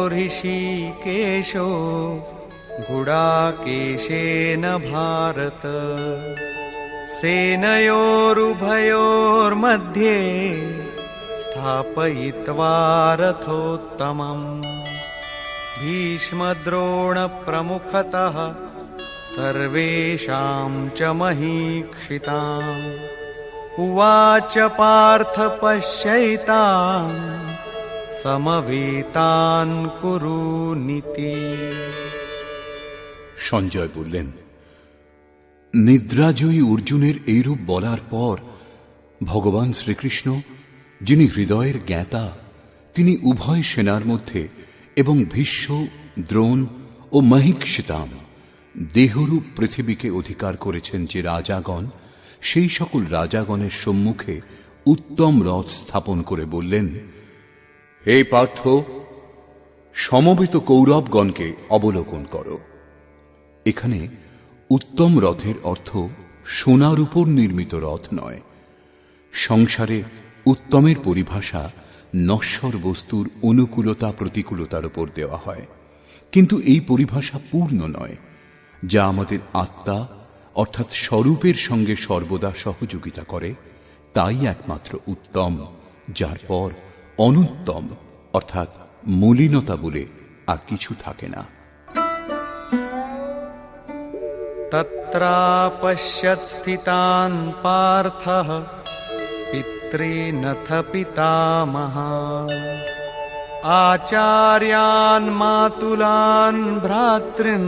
[SPEAKER 4] ऋषिकेशो गुडाकेशेन भारत सेनयोरुभयोर्मध्ये स्थापयित्वा रथोत्तमम् भीष्मद्रोणप्रमुखतः सर्वेषां च महीक्षिताम् उवाच पार्थ पश्यैतान् সমবেতান কুরু নীতি।
[SPEAKER 1] সঞ্জয় বললেন, নিদ্রাজয়ী অর্জুনের এইরূপ বলার পর ভগবান শ্রীকৃষ্ণ, যিনি হৃদয়ের জ্ঞাতা, তিনি উভয় সেনার মধ্যে এবং ভীষ্ম, দ্রোণ ও মহীক্ষিতাম দেহরূপ পৃথিবীকে অধিকার করেছেন যে রাজাগণ, সেই সকল রাজাগণের সম্মুখে উত্তম রথ স্থাপন করে বললেন, হে পার্থ, সমবেত কৌরবগণকে অবলোকন করো। এখানে উত্তম রথের অর্থ সোনার উপর নির্মিত রথ নয়। সংসারে উত্তমের পরিভাষা নশ্বর বস্তুর অনুকূলতা প্রতিকূলতার উপর দেওয়া হয়, কিন্তু এই পরিভাষা পূর্ণ নয়, যা আমাদের আত্মা অর্থাৎ স্বরূপের সঙ্গে সর্বদা সহযোগিতা করে, তাই একমাত্র উত্তম, যার পর অনুত্তম অর্থাৎ মলিনতা বলে আর কিছু থাকে না।
[SPEAKER 4] তত্রাপশ্যৎ স্থিতান পার্থঃ পিতॄনথ পিতামহান আচার্যান মাতুলান ভ্রাতॄন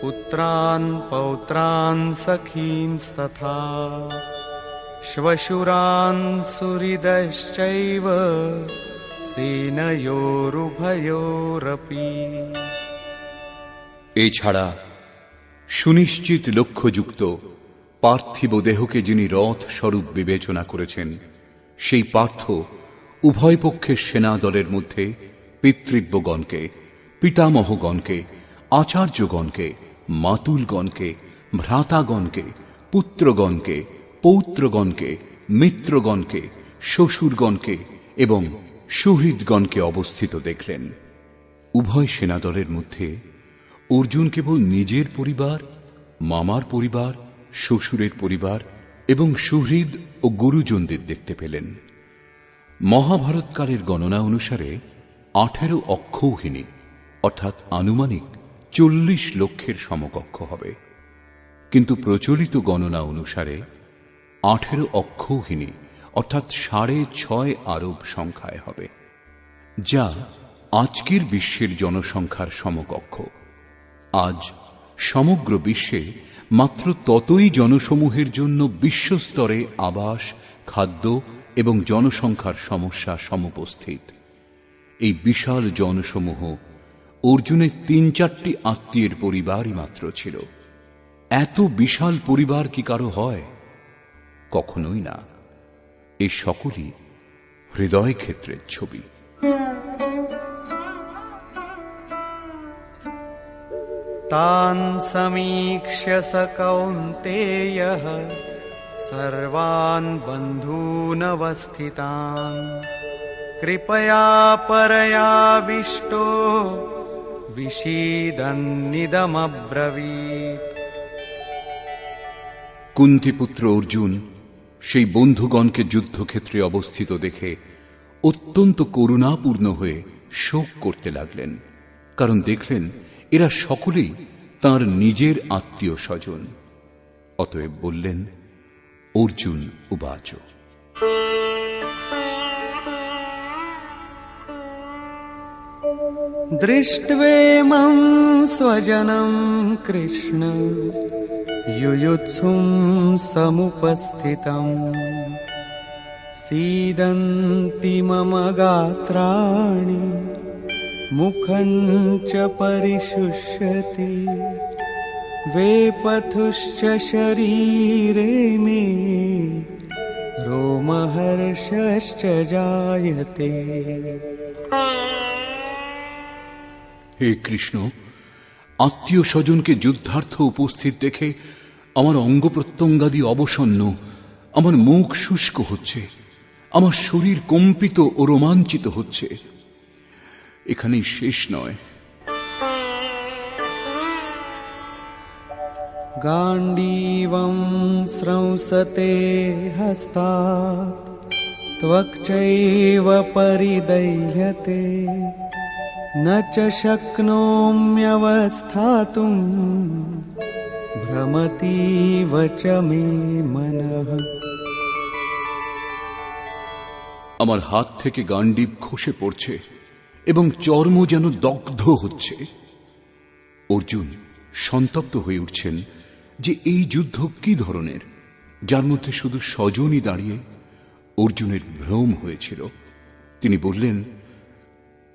[SPEAKER 4] পুত্রান পৌত্রান সখীনস্তথা শ্বশুরান সুহৃদশ্চৈব সেনয়োরুভয়োরপি।
[SPEAKER 1] এছাড়া সুনিশ্চিত লক্ষ্যযুক্ত পার্থিব দেহকে যিনি রথ স্বরূপ বিবেচনা করেছেন, সেই পার্থ উভয় পক্ষের সেনা দলের মধ্যে পিতৃব্যগণকে, পিতামহগণকে, আচার্যগণকে, মাতুলগণকে, ভ্রাতাগণকে, পুত্রগণকে, পৌত্রগণকে, মিত্রগণকে, শ্বশুরগণকে এবং সুহৃদগণকে অবস্থিত দেখলেন। উভয় সেনাদলের মধ্যে অর্জুন কেবল নিজের পরিবার, মামার পরিবার, শ্বশুরের পরিবার এবং সুহৃদ ও গুরুজনদের দেখতে পেলেন। মহাভারতকালের গণনা অনুসারে 18 অক্ষৌহিনী অর্থাৎ আনুমানিক 40 লক্ষের সমকক্ষ হবে, কিন্তু প্রচলিত গণনা অনুসারে 18 অক্ষৌহিনী অর্থাৎ 6.5 আরব সংখ্যায় হবে, যা আজকের বিশ্বের জনসংখ্যার সমকক্ষ। আজ সমগ্র বিশ্বে মাত্র ততই জনসমূহের জন্য বিশ্বস্তরে আবাস, খাদ্য এবং জনসংখ্যার সমস্যা সমুপস্থিত। এই বিশাল জনসমূহ অর্জুনের 3-4টি আত্মীয়ের পরিবারই মাত্র ছিল। এত বিশাল পরিবার কি কারো হয়? কখনোই না। এই সকলই হৃদয় ক্ষেত্রের ছবি।
[SPEAKER 4] তান সমীক্ষ্য স কৌন্তেয়ঃ সর্বান বন্ধূনবস্থিতান কৃপয়া পরয়াবিষ্টো বিষীদন্নিদমব্রবীৎ।
[SPEAKER 1] কুন্তিপুত্র অর্জুন সেই বন্ধুগণকে যুদ্ধক্ষেত্রে অবস্থিত দেখে অত্যন্ত করুণাপূর্ণ হয়ে শোক করতে লাগলেন, কারণ দেখলেন এরা সকলেই তাঁর নিজের আত্মীয় স্বজন। অতএব বললেন, অর্জুন উবাচ।
[SPEAKER 4] দৃষ্ট্বেমং স্বজনম কৃষ্ণ যুযুৎসুং সমুপস্থিতম सीदन्ति मम गात्राणि मुखं च परिशुष्यति वेपथुश्च शरीरे मे रोमहर्षश्च जायते।
[SPEAKER 1] হে কৃষ্ণ, আত্মীয় স্বজনকে যুদ্ধার্থ উপস্থিত দেখে আমার অঙ্গ প্রত্যঙ্গাদি অবসন্ন, আমার মুখ শুষ্ক হচ্ছে, আমার শরীর কম্পিত ও রোমাঞ্চিত হচ্ছে। এখানেই শেষ নয়।
[SPEAKER 4] गाण्डीवं स्रंसते हस्तात् त्वक्चैव परिदह्यते न च शक्नोम्यवस्थातुं भ्रमतीव च मे मनः।
[SPEAKER 1] আমার হাত থেকে গাণ্ডীব খসে পড়ছে এবং চর্ম যেন দগ্ধ হচ্ছে। অর্জুন সন্তপ্ত হয়ে উঠছেন যে এই যুদ্ধ কি ধরনের, যার মধ্যে শুধু স্বজনই দাঁড়িয়ে। অর্জুনের ভ্রম হয়েছিল। তিনি বললেন,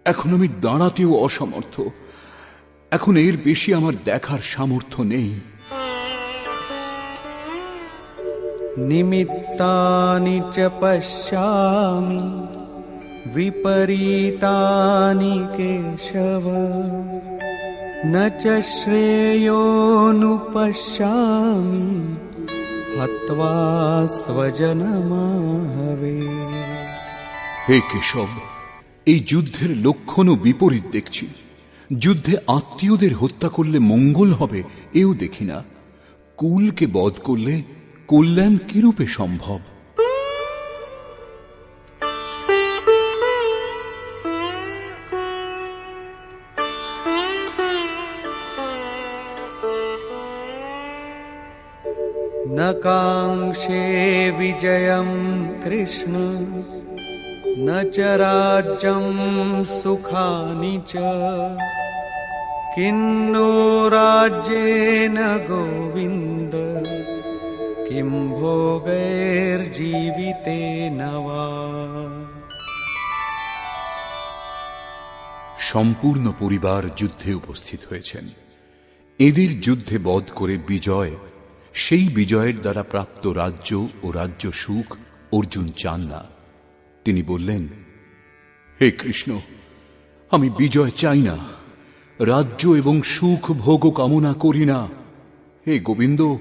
[SPEAKER 1] এখন আমি দাঁড়াতেও অসমর্থ, এখন এর বেশি আমার দেখার সামর্থ্য নেই।
[SPEAKER 4] निमित्तानि च पश्यामि विपरीतानि केशव न च श्रेयोनुपश्यामि हत्वा स्वजनमाहवे।
[SPEAKER 1] হে কেশব, এই যুদ্ধের লক্ষণও বিপরীত দেখছি। যুদ্ধে আত্মীয়দের হত্যা করলে মঙ্গল হবে এও দেখি না। কুলকে বধ করলে কল্যাণ কিরূপে সম্ভব?
[SPEAKER 4] न काङ्क्षे विजयं कृष्ण न च राज्यं सुखानि च किन्नो राज्येन गोविन्द किं भोगैर्जीवितेन वा।
[SPEAKER 1] সম্পূর্ণ পরিবার যুদ্ধে উপস্থিত হয়েছেন। এদের যুদ্ধে বধ করে বিজয়, সেই বিজয়ের দ্বারা প্রাপ্ত রাজ্য ও রাজ্য সুখ অর্জুন চান না। তিনি বললেন, হে কৃষ্ণ, আমি বিজয় চাই না, রাজ্য এবং সুখ ভোগ কামনা করি না। হে গোবিন্দ,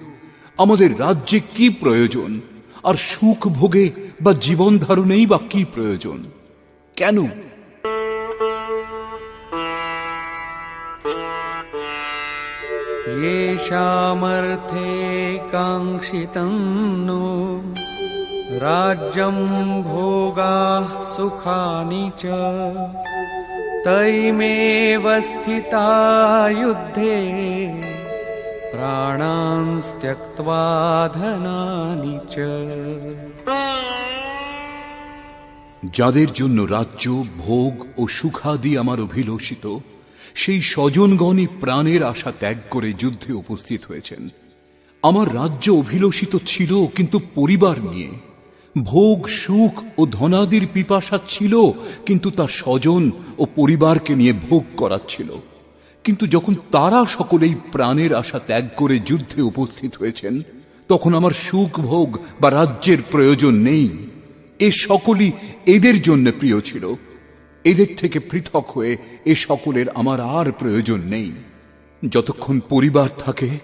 [SPEAKER 1] আমাদের রাজ্যে কি প্রয়োজন, আর সুখ ভোগে বা জীবন ধারণেই বা কি প্রয়োজন? কেন?
[SPEAKER 4] येषामर्थे काङ्क्षितं नो राज्यं भोगाः सुखानि च तैमेव स्थिता युद्धे प्राणान् त्यक्त्वा धनानि च।
[SPEAKER 1] যাদের জন্য রাজ্য ভোগ ও সুখাদি আমার অভিলষিত, সেই স্বজনগণই প্রাণের আশা ত্যাগ করে যুদ্ধে উপস্থিত হয়েছেন। আমার রাজ্য অভিলষিত ছিল কিন্তু পরিবার নিয়ে, ভোগ সুখ ও ধনাদির পিপাসা ছিল কিন্তু তার স্বজন ও পরিবারকে নিয়ে ভোগ করাচ্ছিল। কিন্তু যখন তারা সকলেই প্রাণের আশা ত্যাগ করে যুদ্ধে উপস্থিত হয়েছেন, তখন আমার সুখ ভোগ বা রাজ্যের প্রয়োজন নেই। এ সকলই এদের জন্য প্রিয় ছিল। এদের থেকে পৃথক হয়ে এ সকলের আমার আর প্রয়োজন নেই। যতক্ষণ পরিবার থাকে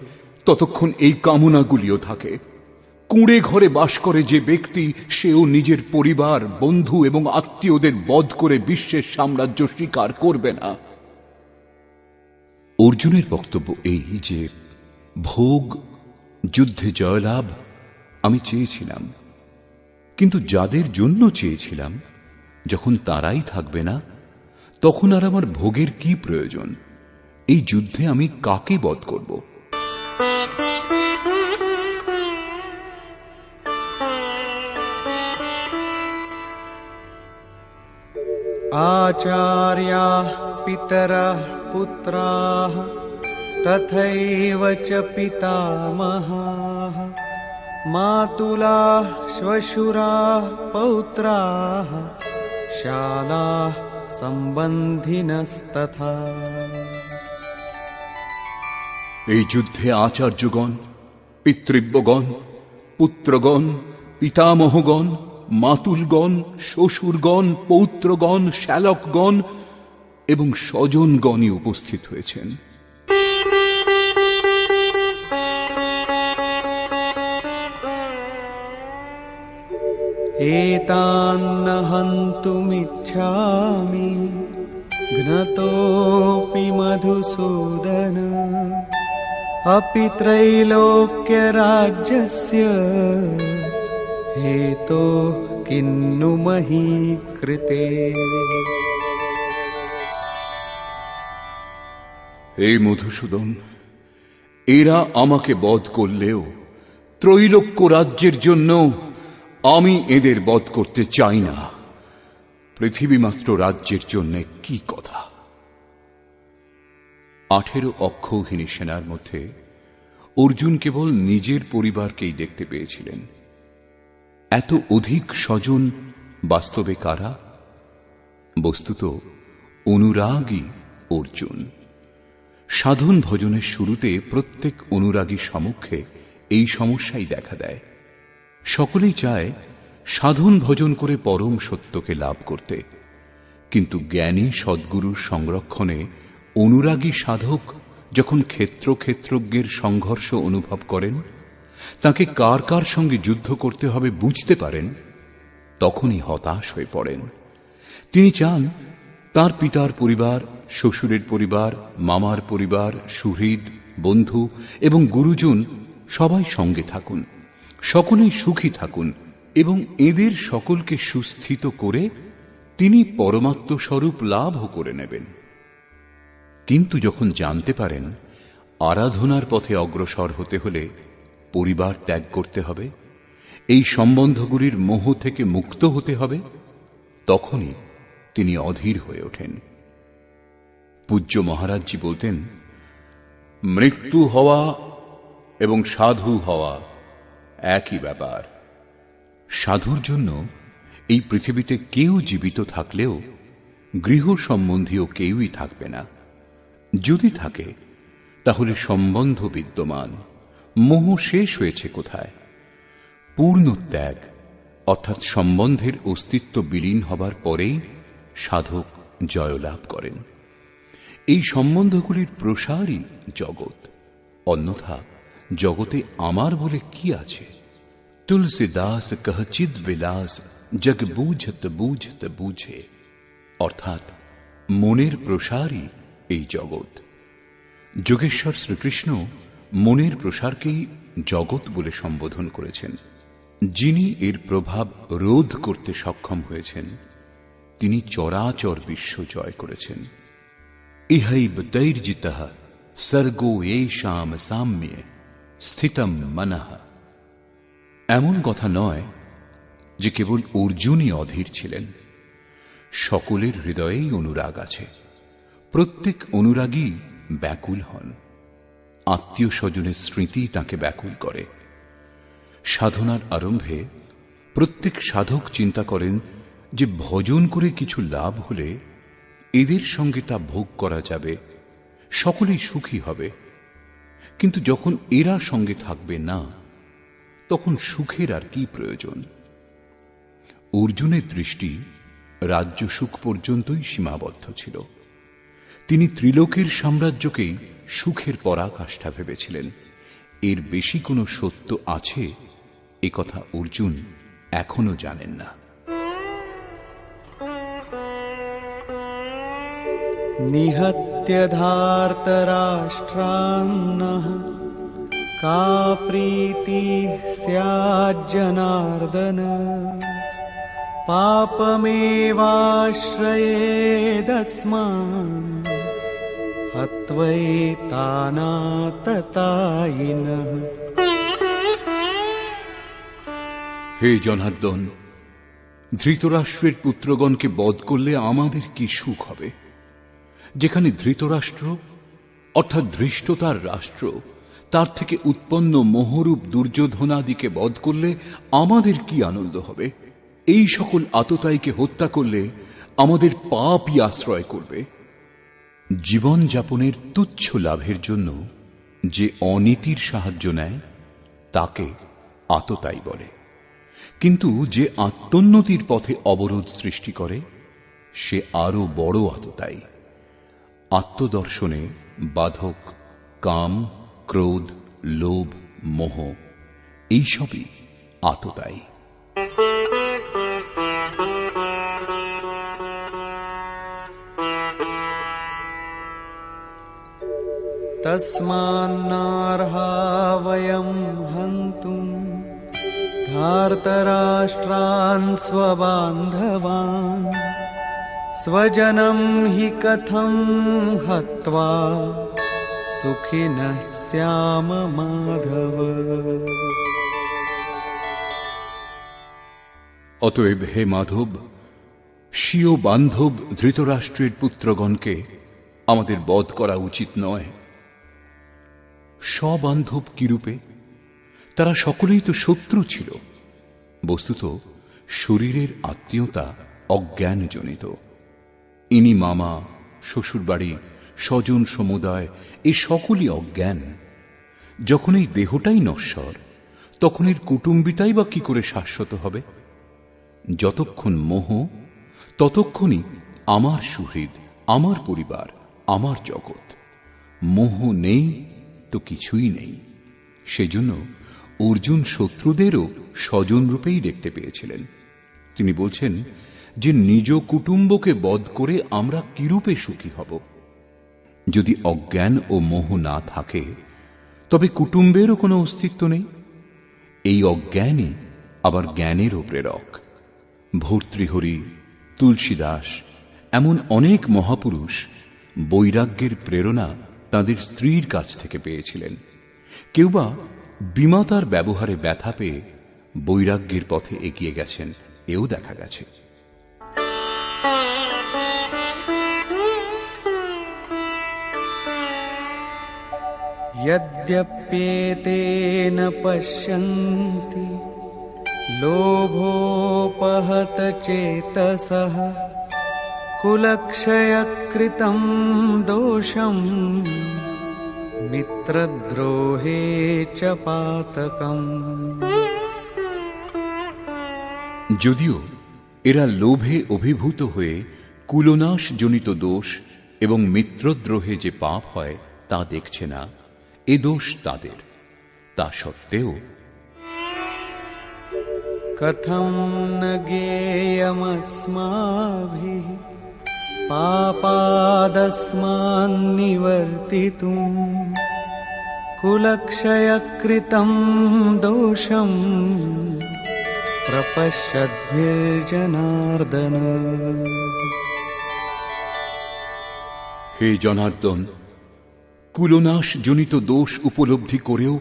[SPEAKER 1] ততক্ষণ এই কামনাগুলিও থাকে। কুঁড়ে ঘরে বাস করে যে ব্যক্তি, সেও নিজের পরিবার, বন্ধু এবং আত্মীয়দের বধ করে বিশ্বের সাম্রাজ্য স্বীকার করবে না। অর্জুনের বক্তব্য এই যে ভোগ, যুদ্ধে জয়লাভ আমি চেয়েছিলাম, কিন্তু যাদের জন্য চেয়েছিলাম যখন তারাই থাকবে না, তখন আর আমার ভোগের কি প্রয়োজন? এই যুদ্ধে আমি কাকে বধ করব?
[SPEAKER 4] आचार्याः पितरः पुत्राः तथैव च पितामहाः मातुलाः श्वशुराः पौत्राः शालाः सम्बन्धिनस्तथा।
[SPEAKER 1] এই যুদ্ধে আচার্যগণ, পিতৃব্যগণ, পুত্রগণ, পিতামহগণ, মাতুলগণ, শ্বশুরগণ, পৌত্রগণ, শ্যালকগণ এবং স্বজনগণই উপস্থিত হয়েছেন।
[SPEAKER 4] एतान्न हन्तुमिच्छामि घ्नतोऽपि मधुसूदन अपि त्रैलोक्यराज्यस्य हेतोः किन्नु मही कृते।
[SPEAKER 1] হে মধুসূদন, এরা আমাকে বধ করলেও ত্রৈলোক্য রাজ্যের জন্য আমি এদের বধ করতে চাই না। পৃথিবী মাত্র রাজ্যের জন্য কি কথা। 18 অক্ষৌহিনী সেনার মধ্যে অর্জুন কেবল নিজের পরিবারকেই দেখতে পেয়েছিলেন। এত অধিক স্বজন বাস্তবে কারা? বস্তুত অনুরাগী অর্জুন। সাধন ভজনের শুরুতে প্রত্যেক অনুরাগী সম্মুখে এই সমস্যাই দেখা দেয়। সকলেই চায় সাধন ভজন করে পরম সত্যকে লাভ করতে, কিন্তু জ্ঞানী সদ্গুরুর সংরক্ষণে অনুরাগী সাধক যখন ক্ষেত্রজ্ঞের সংঘর্ষ অনুভব করেন, তাকে কার কার সঙ্গে যুদ্ধ করতে হবে বুঝতে পারেন, তখনই হতাশ হয়ে পড়েন। তিনি চান তার পিতার পরিবার, শ্বশুরের পরিবার, মামার পরিবার, সুহৃদ, বন্ধু এবং গুরুজন সবাই সঙ্গে থাকুন, সকলেই সুখী থাকুন এবং এদের সকলকে সুস্থিত করে তিনি পরমাত্মস্বরূপ লাভও করে নেবেন। কিন্তু যখন জানতে পারেন আরাধনার পথে অগ্রসর হতে হলে পরিবার ত্যাগ করতে হবে, এই সম্বন্ধগুলির মোহ থেকে মুক্ত হতে হবে, তখনই তিনি অধীর হয়ে ওঠেন। পূজ্য মহারাজজি বলতেন, মৃত্যু হওয়া এবং সাধু হওয়া একই ব্যাপার। সাধুর জন্য এই পৃথিবীতে কেউ জীবিত থাকলেও গৃহ সম্বন্ধীয় কেউই থাকবে না। যদি থাকে তাহলে সম্বন্ধ বিদ্যমান, মোহ শেষ হয়েছে কোথায়? পূর্ণ ত্যাগ অর্থাৎ সম্বন্ধের অস্তিত্ব বিলীন হবার পরেই সাধক জয়লাভ করেন। এই সম্বন্ধগুলির প্রসারই জগৎ, অন্যথা জগতে আমার বলে কি আছে? তুলসীদাস কহ চিদ বিলাস জগ বুঝত বুঝত বুঝে, অর্থাৎ মনের প্রসারই এই জগৎ। যোগেশ্বর শ্রীকৃষ্ণ মনের প্রসারকেই জগৎ বলে সম্বোধন করেছেন। যিনি এর প্রভাব রোধ করতে সক্ষম হয়েছেন, তিনি চরাচর বিশ্ব জয় করেছেন। ইহৈব তৈর্জিতঃ সর্গো এষাম সাম্যে স্থিতম মনঃ। এমন কথা নয় যে কেবল অর্জুনই অধীর ছিলেন। সকলের হৃদয়েই অনুরাগ আছে। প্রত্যেক অনুরাগী ব্যাকুল হন। আত্মীয় স্বজনের স্মৃতি তাকে ব্যাকুল করে। সাধনার আরম্ভে প্রত্যেক সাধক চিন্তা করেন যে ভজন করে কিছু লাভ হলে এদের সঙ্গে তা ভোগ করা যাবে, সকলেই সুখী হবে। কিন্তু যখন এরা সঙ্গে থাকবে না, তখন সুখের আর কি প্রয়োজন? অর্জুনের দৃষ্টি রাজ্য সুখ পর্যন্তই সীমাবদ্ধ ছিল। তিনি ত্রিলোকের সাম্রাজ্যকেই সুখের পরাকাষ্ঠা ভেবেছিলেন। এর বেশি কোনো সত্য আছে একথা অর্জুন এখনো জানেন না।
[SPEAKER 4] নিহত্য ধার্তরাষ্ট্রান্নঃ কা প্রীতি স্যাজ্জনার্দন পাপমেবাশ্রয়েদস্মাन् হত্বৈতানাততায়িনঃ।
[SPEAKER 1] হে জনার্দন, ধৃতরাষ্ট্রের পুত্রগণকে বধ করলে আমাদের কি সুখ হবে? যেখানে ধৃতরাষ্ট্র অর্থাৎ ধৃষ্টতার রাষ্ট্র তার থেকে উৎপন্ন মোহরূপ দুর্যোধনাদিকে বধ করলে আমাদের কি আনন্দ হবে? এই সকল আততায়ীকে হত্যা করলে আমাদের পাপই আশ্রয় করবে। জীবন যাপনের তুচ্ছ লাভের জন্য যে অনীতির সাহায্য নেয় তাকে আততায়ী বলে, কিন্তু যে আত্মোন্নতির পথে অবরোধ সৃষ্টি করে সে আরো বড় আততায়ী। আত্মদর্শনে বাধক কাম, ক্রোধ, লোভ, মোহ এইসবই আততায়ী।
[SPEAKER 4] तस्मान्नार्हा वयं हन्तुं धार्तराष्ट्रान् स्वबान्धवान् स्वजनं हि कथं हत्वा सुखिनः स्याम माधव।
[SPEAKER 1] অতএব হে মাধব, স্বীয় বান্ধব ধৃতরাষ্ট্রের পুত্রগণকে আমাদের বধ করা উচিত নয়। স্ববান্ধব কিরূপে? তারা সকলেই তো শত্রু ছিল। বস্তুত শরীরের আত্মীয়তা অজ্ঞানজনিত। ইনি মামা, শ্বশুরবাড়ি, স্বজন সমুদায় এ সকলই অজ্ঞান। যখন এই দেহটাই নশ্বর, তখন এর কুটুম্বিতাই বা কি করে শাশ্বত হবে? যতক্ষণ মোহ, ততক্ষণই আমার সুহৃদ, আমার পরিবার, আমার জগৎ। মোহ নেই তো কিছুই নেই। সেজন্য অর্জুন শত্রুদেরও স্বজন রূপেই দেখতে পেয়েছিলেন। তিনি বলছেন যে নিজ কুটুম্বকে বধ করে আমরা কিরূপে সুখী হব? যদি অজ্ঞান ও মোহ না থাকে তবে কুটুম্বেরও কোনো অস্তিত্ব নেই। এই অজ্ঞানই আবার জ্ঞানেরও প্রেরক। ভর্তৃহরি, তুলসীদাস এমন অনেক মহাপুরুষ বৈরাগ্যের প্রেরণা তাঁদের স্ত্রীর কাছ থেকে পেয়েছিলেন। কেউ বা বিমাতার ব্যবহারে ব্যথা পেয়ে বৈরাগ্যের পথে এগিয়ে গেছেন, এও দেখা গেছে।
[SPEAKER 4] यद्यप्येतेन पश्यन्ति लोभोपहत चेतसः कुलक्षयकृतं दोषं मित्रद्रोहे च पातकम्।
[SPEAKER 1] যদিও এরা লোভে অভিভূত হয়ে কুলনাশ জনিত দোষ এবং মিত্রদ্রোহে যে পাপ হয় তা দেখছে না, এ দোষ তাদের। তা সত্ত্বেও
[SPEAKER 4] कथं न ज्ञेयमस्माभिः पापादस्मान्निवर्तितुं कुलक्षयकृतं दोषं प्रपश्यद्भिर्जनार्दन।
[SPEAKER 1] হে জনার্দন, কুলনাশ জনিত দোষ উপলব্ধি করেও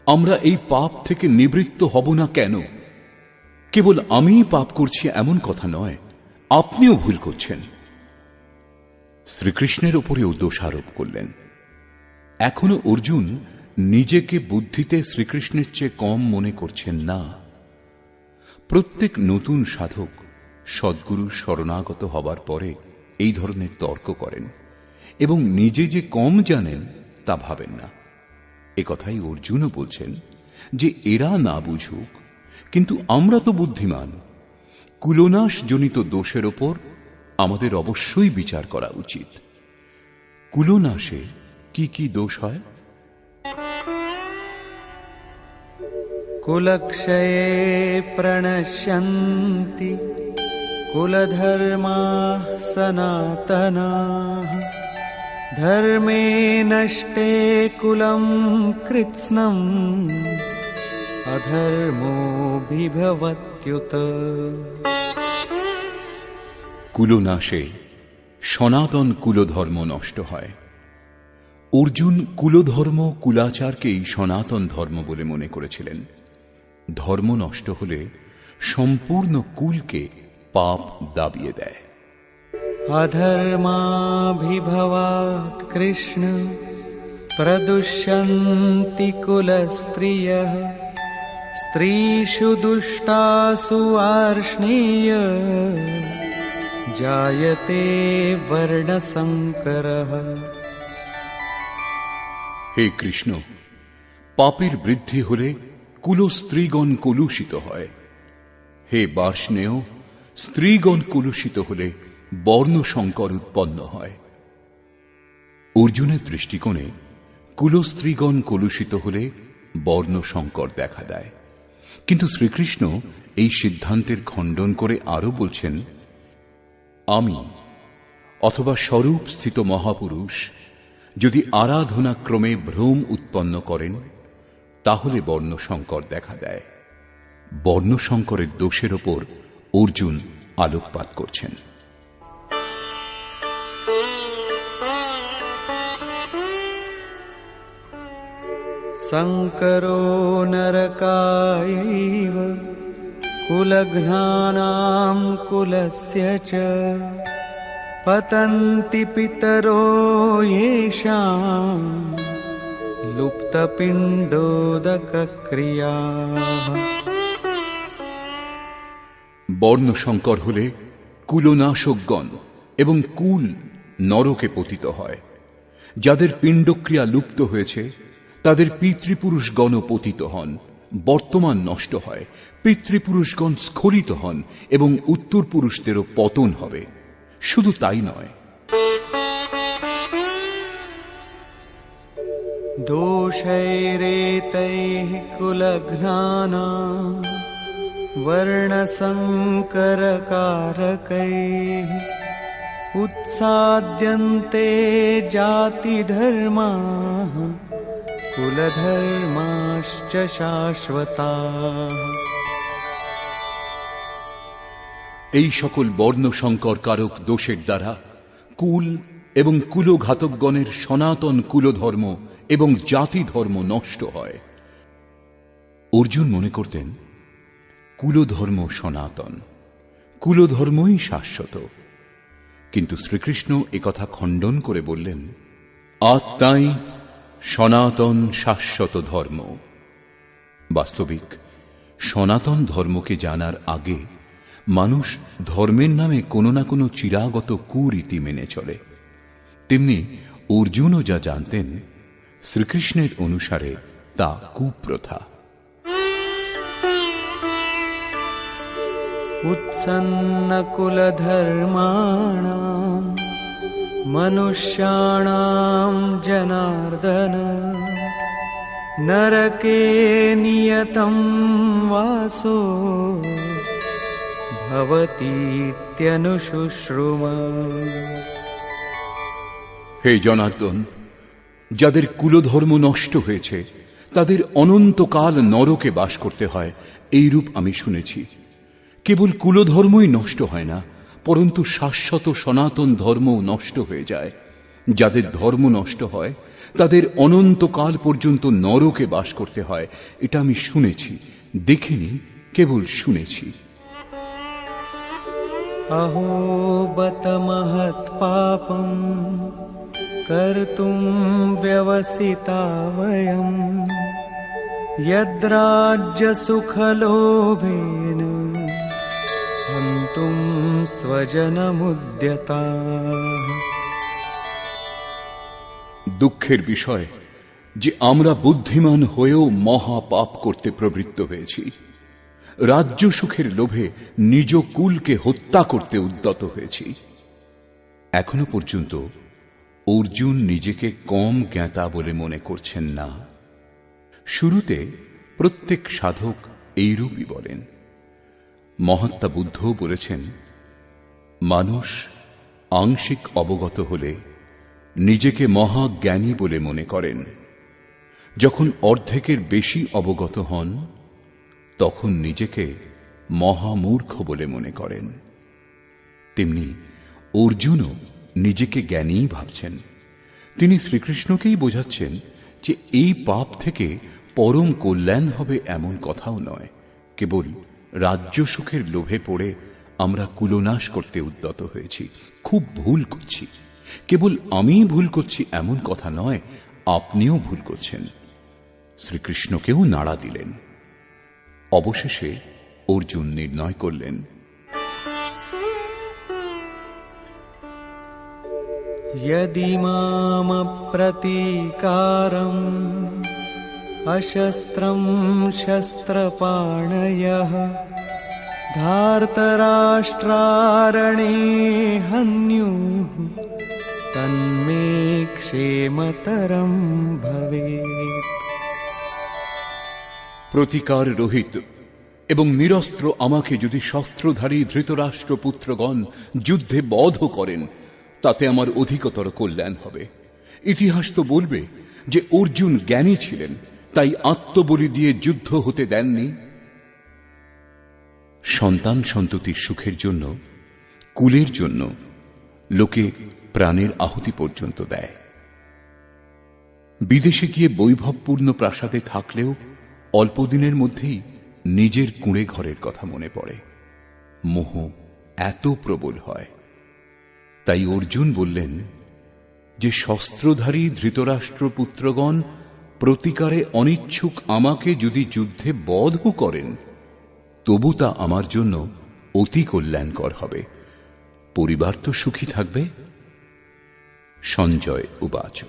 [SPEAKER 1] আমরা এই পাপ থেকে নিবৃত্ত হব না কেন? কেবল আমিই পাপ করছি এমন কথা নয়, আপনিও ভুল করছেন। শ্রীকৃষ্ণের উপরেও দোষারোপ করলেন। এখনো অর্জুন নিজেকে বুদ্ধিতে শ্রীকৃষ্ণের চেয়ে কম মনে করছেন না। প্রত্যেক নতুন সাধক সদ্গুরু শরণাগত হবার পরে এই ধরনের তর্ক করেন এবং নিজে যে কম জানেন তা ভাবেন না। এ কথাই অর্জুনও বলছেন যে এরা না বুঝুক, কিন্তু আমরা তো বুদ্ধিমান। কুলনাশ জনিত দোষের ওপর আমাদের অবশ্যই বিচার করা উচিত। কুলনাশে কি কি দোষ হয়?
[SPEAKER 4] कुलक्षये प्रणश्यन्ति कुलधर्माः सनातनाः धर्मे नष्टे कुलं कृत्स्नम् अधर्मोऽभिभवत्युत।
[SPEAKER 1] কুলনাশে সনাতন কুলধর্ম নষ্ট হয়। অর্জুন কুলধর্ম, কুলাচারকেই সনাতন ধর্ম বলে মনে করেছিলেন। ধর্ম নষ্ট হলে সম্পূর্ণ কুলকে পাপ দাবিয়ে দেয়।
[SPEAKER 4] अधर्माभिभवात् कृष्ण प्रदुष्यन्ति कुलस्त्रियः स्त्रीषु दुष्टासु वार्ष्णेय जायते वर्णसंकरः।
[SPEAKER 1] হে কৃষ্ণ, পাপের বৃদ্ধি হলে কুলস্ত্রীগণ কলুষিত হয়। হে বার্ষ্ণেয়, স্ত্রীগণ কলুষিত হলে বর্ণসংকর উৎপন্ন হয়। অর্জুনের দৃষ্টিকোণে কুলস্ত্রীগণ কলুষিত হলে বর্ণসংকর দেখা দেয়, কিন্তু শ্রীকৃষ্ণ এই সিদ্ধান্তের খণ্ডন করে আরো বলছেন, আমি অথবা স্বরূপ স্থিত মহাপুরুষ যদি আরাধনাক্রমে ভ্রম উৎপন্ন করেন তাহলে বর্ণসংকর দেখা দেয়। বর্ণসংকরের দোষের ওপর অর্জুন আলোকপাত করছেন।
[SPEAKER 4] संकरो नरकायैव कुलघ्नानां कुलस्य च पतन्ति पितरो येषां लुप्तपिण्डोदकक्रियाः।
[SPEAKER 1] বর্ণসংকর হলে কুলনাশকগণ এবং কুল নরকে পতিত হয়। যাদের পিণ্ডক্রিয়া লুপ্ত হয়েছে তাদের পিতৃপুরুষগণ পতিত হন, বর্তমান নষ্ট হয়, পিতৃপুরুষগণ স্খলিত হন এবং উত্তর পুরুষদেরও পতন হবে। শুধু তাই নয়,
[SPEAKER 4] दोषैरेतैः कुलघ्नानां वर्णसंकरकारकैः उत्साद्यन्ते जातिधर्माः कुलधर्माश्च शाश्वताः।
[SPEAKER 1] এই সকল বর্ণসংকর কারক দোষের দ্বারা কুল এবং কুলঘাতকগণের সনাতন কুলধর্ম এবং জাতি ধর্ম নষ্ট হয়। অর্জুন মনে করতেন কুলধর্ম সনাতন, কুলধর্মই শাশ্বত, কিন্তু শ্রীকৃষ্ণ একথা খণ্ডন করে বললেন, আত্মাই সনাতন শাশ্বত ধর্ম। বাস্তবিক সনাতন ধর্মকে জানার আগে মানুষ ধর্মের নামে কোনো না কোনো চিরাগত কুরীতি মেনে চলে। তেমনি অর্জুনও যা জানতেন শ্রীকৃষ্ণের অনুসারে তা কুপ্রথা।
[SPEAKER 4] उत्सन्नकुलधर्माणां मनुष्याणां जनार्दन नरके नियतं वासो भवतीत्यनुशुश्रुमा।
[SPEAKER 1] হে জনার্দন, যাদের কুলধর্ম নষ্ট হয়েছে তাদের অনন্তকাল নরকে বাস করতে হয়, এইরূপ আমি শুনেছি। কেবল কুলধর্মই নষ্ট হয় না, পরন্তু শাশ্বত সনাতন ধর্মও নষ্ট হয়ে যায়। যাদের ধর্ম নষ্ট হয় তাদের অনন্তকাল পর্যন্ত নরকে বাস করতে হয়, এটা আমি শুনেছি, দেখিনি, কেবল শুনেছি।
[SPEAKER 4] अहो बत महत्पापं कर्तुं व्यवसिता वयं यद्राज्यसुखलोभेन हन्तुं स्वजनमुद्यताः।
[SPEAKER 1] দুঃখের বিষয় যে আমরা বুদ্ধিমান হয়েও মহা পাপ করতে প্রবৃত্ত হয়েছি। রাজ্য সুখের লোভে নিজ কুলকে হত্যা করতে উদ্যত হয়েছি। এখনো পর্যন্ত অর্জুন নিজেকে কম জ্ঞাতা বলে মনে করছেন না। শুরুতে প্রত্যেক সাধক এইরূপই বলেন। মহাত্মা বুদ্ধও বলেছেন, মানুষ আংশিক অবগত হলে নিজেকে মহাজ্ঞানী বলে মনে করেন, যখন অর্ধেকের বেশি অবগত হন তখন নিজেকে মহামূর্খ বলে মনে করেন। তেমনি অর্জুনও নিজেকে জ্ঞানীই ভাবছেন। তিনি শ্রীকৃষ্ণকেই বোঝাচ্ছেন যে এই পাপ থেকে পরম কল্যাণ হবে এমন কথাও নয়, কেবল রাজ্য সুখের লোভে পড়ে আমরা কুলনাশ করতে উদ্যত হয়েছি, খুব ভুল করছি। কেবল আমিই ভুল করছি এমন কথা নয়, আপনিও ভুল করছেন। শ্রীকৃষ্ণকেও নাড়া দিলেন। অবশেষে অর্জুন নির্ণয় করলেন,
[SPEAKER 4] यदि मामप्रतीकारम् अशस्त्रं शस्त्रपाणयः धार्तराष्ट्रारणे हन्युः तन्मे क्षेमतरं भवेत्।
[SPEAKER 1] প্রতিকার রহিত এবং নিরস্ত্র আমাকে যদি শস্ত্রধারী ধৃতরাষ্ট্রপুত্রগণ যুদ্ধে বধ করেন, তাতে আমার অধিকতর কল্যাণ হবে। ইতিহাস তো বলবে যে অর্জুন জ্ঞানী ছিলেন, তাই আত্মবলি দিয়ে যুদ্ধ হতে দেননি। সন্তান সন্ততির সুখের জন্য, কুলের জন্য লোকে প্রাণের আহুতি পর্যন্ত দেয়। বিদেশে গিয়ে বৈভবপূর্ণ প্রাসাদে থাকলেও অল্পদিনের মধ্যেই নিজের কুঁড়ে ঘরের কথা মনে পড়ে। মোহ এত প্রবল হয়। তাই অর্জুন বললেন যে শস্ত্রধারী ধৃতরাষ্ট্রপুত্রগণ প্রতিকারে অনিচ্ছুক আমাকে যদি যুদ্ধে বধ করেন, তবু তা আমার জন্য অতি কল্যাণকর হবে। পরিবার তো সুখী থাকবে। সঞ্জয় উবাচ।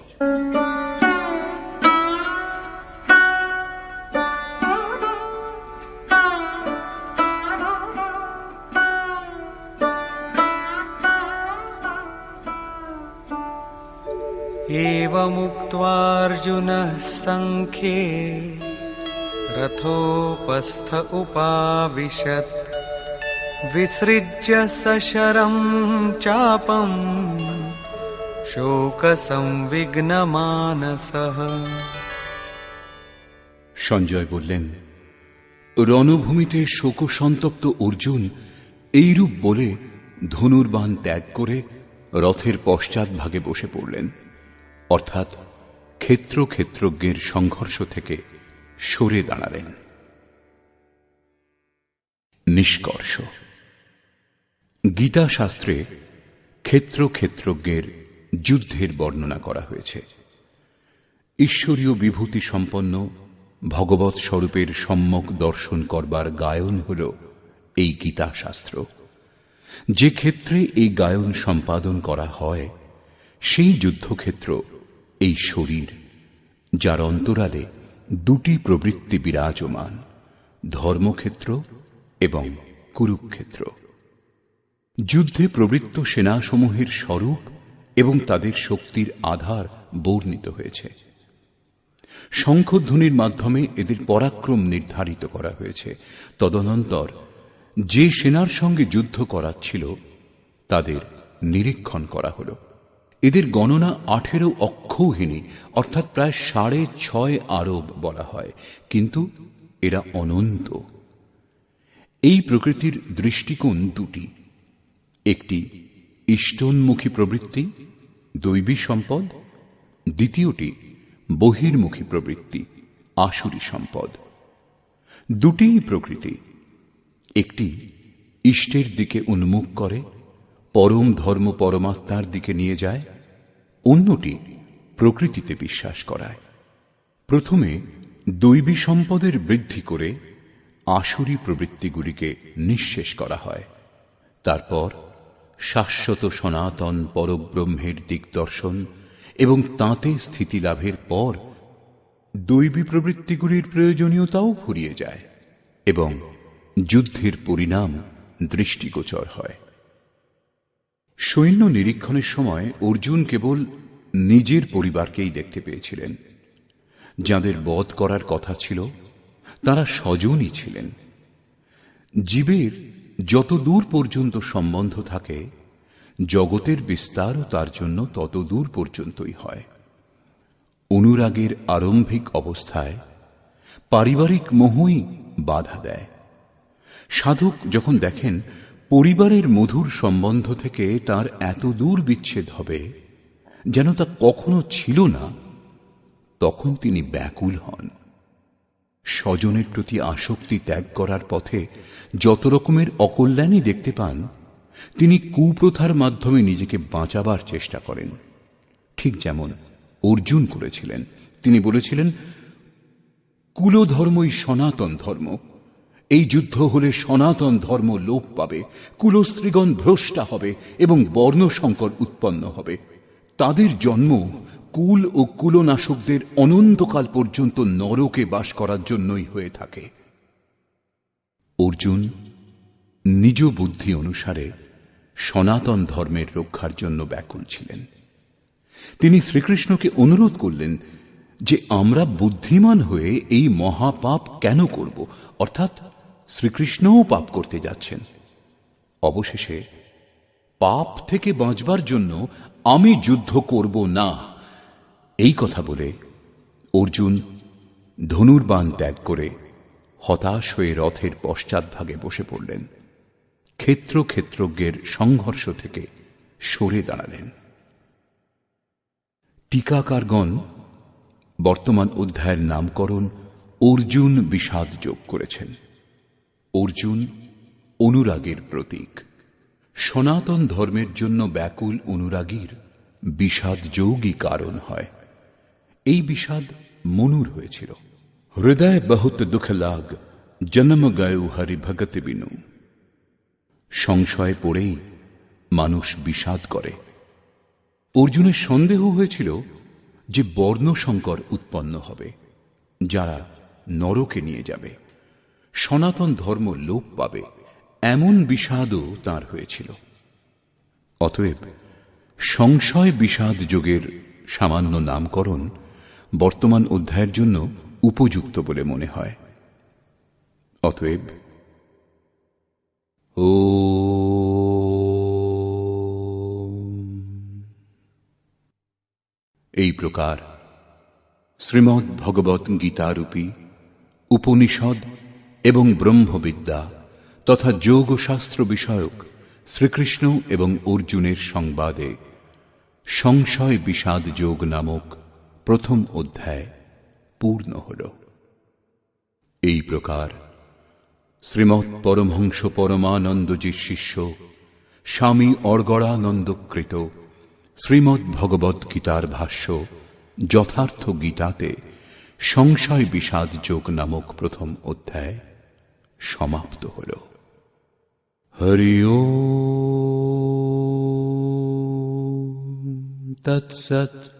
[SPEAKER 4] एवमुक्त्वार्जुनः सङ्ख्ये रथोपस्थ उपाविशत् विसृज्य सशरं चापम् शोकसंविघ्नमानसः।
[SPEAKER 1] সঞ্জয় বললেন, রণভূমিতে শোকসন্তপ্ত অর্জুন এইরূপ বলে ধনুর্বাণ ত্যাগ করে রথের পশ্চাৎভাগে বসে পড়লেন, অর্থাৎ ক্ষেত্রজ্ঞের সংঘর্ষ থেকে সরে দাঁড়ালেন। নিষ্কর্ষ। গীতা শাস্ত্রে ক্ষেত্রজ্ঞের যুদ্ধের বর্ণনা করা হয়েছে। ঈশ্বরীয় বিভূতি সম্পন্ন ভগবৎ স্বরূপের সম্যক দর্শন করবার গায়ন হল এই গীতা শাস্ত্র। যে ক্ষেত্রে এই গায়ন সম্পাদন করা হয়, সেই যুদ্ধক্ষেত্র এই শরীর, যার অন্তরালে দুটি প্রবৃত্তি বিরাজমান, ধর্মক্ষেত্র এবং কুরুক্ষেত্র। যুদ্ধে প্রবৃত্ত সেনাসমূহের স্বরূপ এবং তাদের শক্তির আধার বর্ণিত হয়েছে। শঙ্খধ্বনির মাধ্যমে এদের পরাক্রম নির্ধারিত করা হয়েছে। তদনন্তর যে সেনার সঙ্গে যুদ্ধ করাচ্ছিল তাদের নিরীক্ষণ করা হল। এদের গণনা 18 অক্ষৌহিনী, অর্থাৎ প্রায় 6.5 আরব বলা হয়, কিন্তু এরা অনন্ত। এই প্রকৃতির দৃষ্টিকোণ দুটি, একটি ইষ্টন্মুখী প্রবৃত্তি, দৈবী সম্পদ, দ্বিতীয়টি বহির্মুখী প্রবৃত্তি, আসুরী সম্পদ। দুটিই প্রকৃতি, একটি ইষ্টের দিকে উন্মুখ করে, পরম ধর্ম পরমাত্মার দিকে নিয়ে যায়, অন্যটি প্রকৃতিতে বিশ্বাস করায়। প্রথমে দৈবী সম্পদের বৃদ্ধি করে আসুরী প্রবৃত্তিগুলিকে নিঃশেষ করা হয়। তারপর শাশ্বত সনাতন পরব্রহ্মের দিগদর্শন এবং তাঁতে স্থিতি লাভের পর দৈবী প্রবৃত্তিগুলির প্রয়োজনীয়তাও ফুরিয়ে যায় এবং যুদ্ধের পরিণাম দৃষ্টিগোচর হয়। সৈন্য নিরীক্ষণের সময় অর্জুন কেবল নিজের পরিবারকেই দেখতে পেয়েছিলেন। যাদের বধ করার কথা ছিল তারা স্বজনই ছিলেন। জীবের যত দূর পর্যন্ত সম্বন্ধ থাকে, জগতের বিস্তারও তার জন্য তত দূর পর্যন্তই হয়। অনুরাগের আরম্ভিক অবস্থায় পারিবারিক মোহই বাধা দেয়। সাধক যখন দেখেন পরিবারের মধুর সম্বন্ধ থেকে তার এত দূর বিচ্ছেদ হবে যেন তা কখনো ছিল না, তখন তিনি ব্যাকুল হন। স্বজনের প্রতি আসক্তি ত্যাগ করার পথে যত রকমের অকল্যাণই দেখতে পান, তিনি কুপ্রথার মাধ্যমে নিজেকে বাঁচাবার চেষ্টা করেন। ঠিক যেমন অর্জুন করেছিলেন। তিনি বলেছিলেন, কুলধর্মই সনাতন ধর্ম। এই যুদ্ধ হলে সনাতন ধর্ম লোপ পাবে, কুলস্ত্রীগণ ভ্রষ্টা হবে এবং বর্ণসংকর উৎপন্ন হবে। তাদের জন্ম কুল ও কুলনাশকদের অনন্তকাল পর্যন্ত নরকে বাস করার জন্যই হয়ে থাকে। অর্জুন নিজ বুদ্ধি অনুসারে সনাতন ধর্মের রক্ষার জন্য ব্যাকুল ছিলেন। তিনি শ্রীকৃষ্ণকে অনুরোধ করলেন যে আমরা বুদ্ধিমান হয়ে এই মহাপাপ কেন করব, অর্থাৎ শ্রীকৃষ্ণও পাপ করতে যাচ্ছেন। অবশেষে পাপ থেকে বাঁচবার জন্য আমি যুদ্ধ করব না, এই কথা বলে অর্জুন ধনুর্বাণ ত্যাগ করে হতাশ হয়ে রথের পশ্চাৎভাগে বসে পড়লেন। ক্ষেত্রজ্ঞের সংঘর্ষ থেকে সরে দাঁড়ালেন। টিকাকারগণ বর্তমান অধ্যায়ের নামকরণ অর্জুন বিষাদ যোগ করেছেন। অর্জুন অনুরাগের প্রতীক। সনাতন ধর্মের জন্য ব্যাকুল অনুরাগীর বিষাদ যোগই কারণ হয়। এই বিষাদ মনুর হয়েছিল। হৃদয় বহুত দুঃখ লাগ, জন্ম গয়ু হরি ভগত বিনু। সংশয় পড়েই মানুষ বিষাদ করে। অর্জুনের সন্দেহ হয়েছিল যে বর্ণসংকর উৎপন্ন হবে, যারা নরকে নিয়ে যাবে, সনাতন ধর্ম লোপ পাবে, এমন বিষাদও তাঁর হয়েছিল। অতএব সংশয় বিষাদ যোগের সামান্য নামকরণ বর্তমান অধ্যায়ের জন্য উপযুক্ত বলে মনে হয়। অতএব এই প্রকার শ্রীমদ্ ভগবৎ গীতারূপী উপনিষদ এবং ব্রহ্মবিদ্যা তথা যোগশাস্ত্র বিষয়ক শ্রীকৃষ্ণ এবং অর্জুনের সংবাদে সংশয় বিষাদ যোগ নামক প্রথম অধ্যায় পূর্ণ হল। এই প্রকার শ্রীমৎ পরমহংস পরমানন্দজির শিষ্য স্বামী অর্গড়ানন্দকৃত শ্রীমদ্ ভগবৎ গীতার ভাষ্য যথার্থ গীতাতে সংশয় বিষাদ যোগ নামক প্রথম অধ্যায় সমাপ্ত হল। হরি ওম তৎসৎ।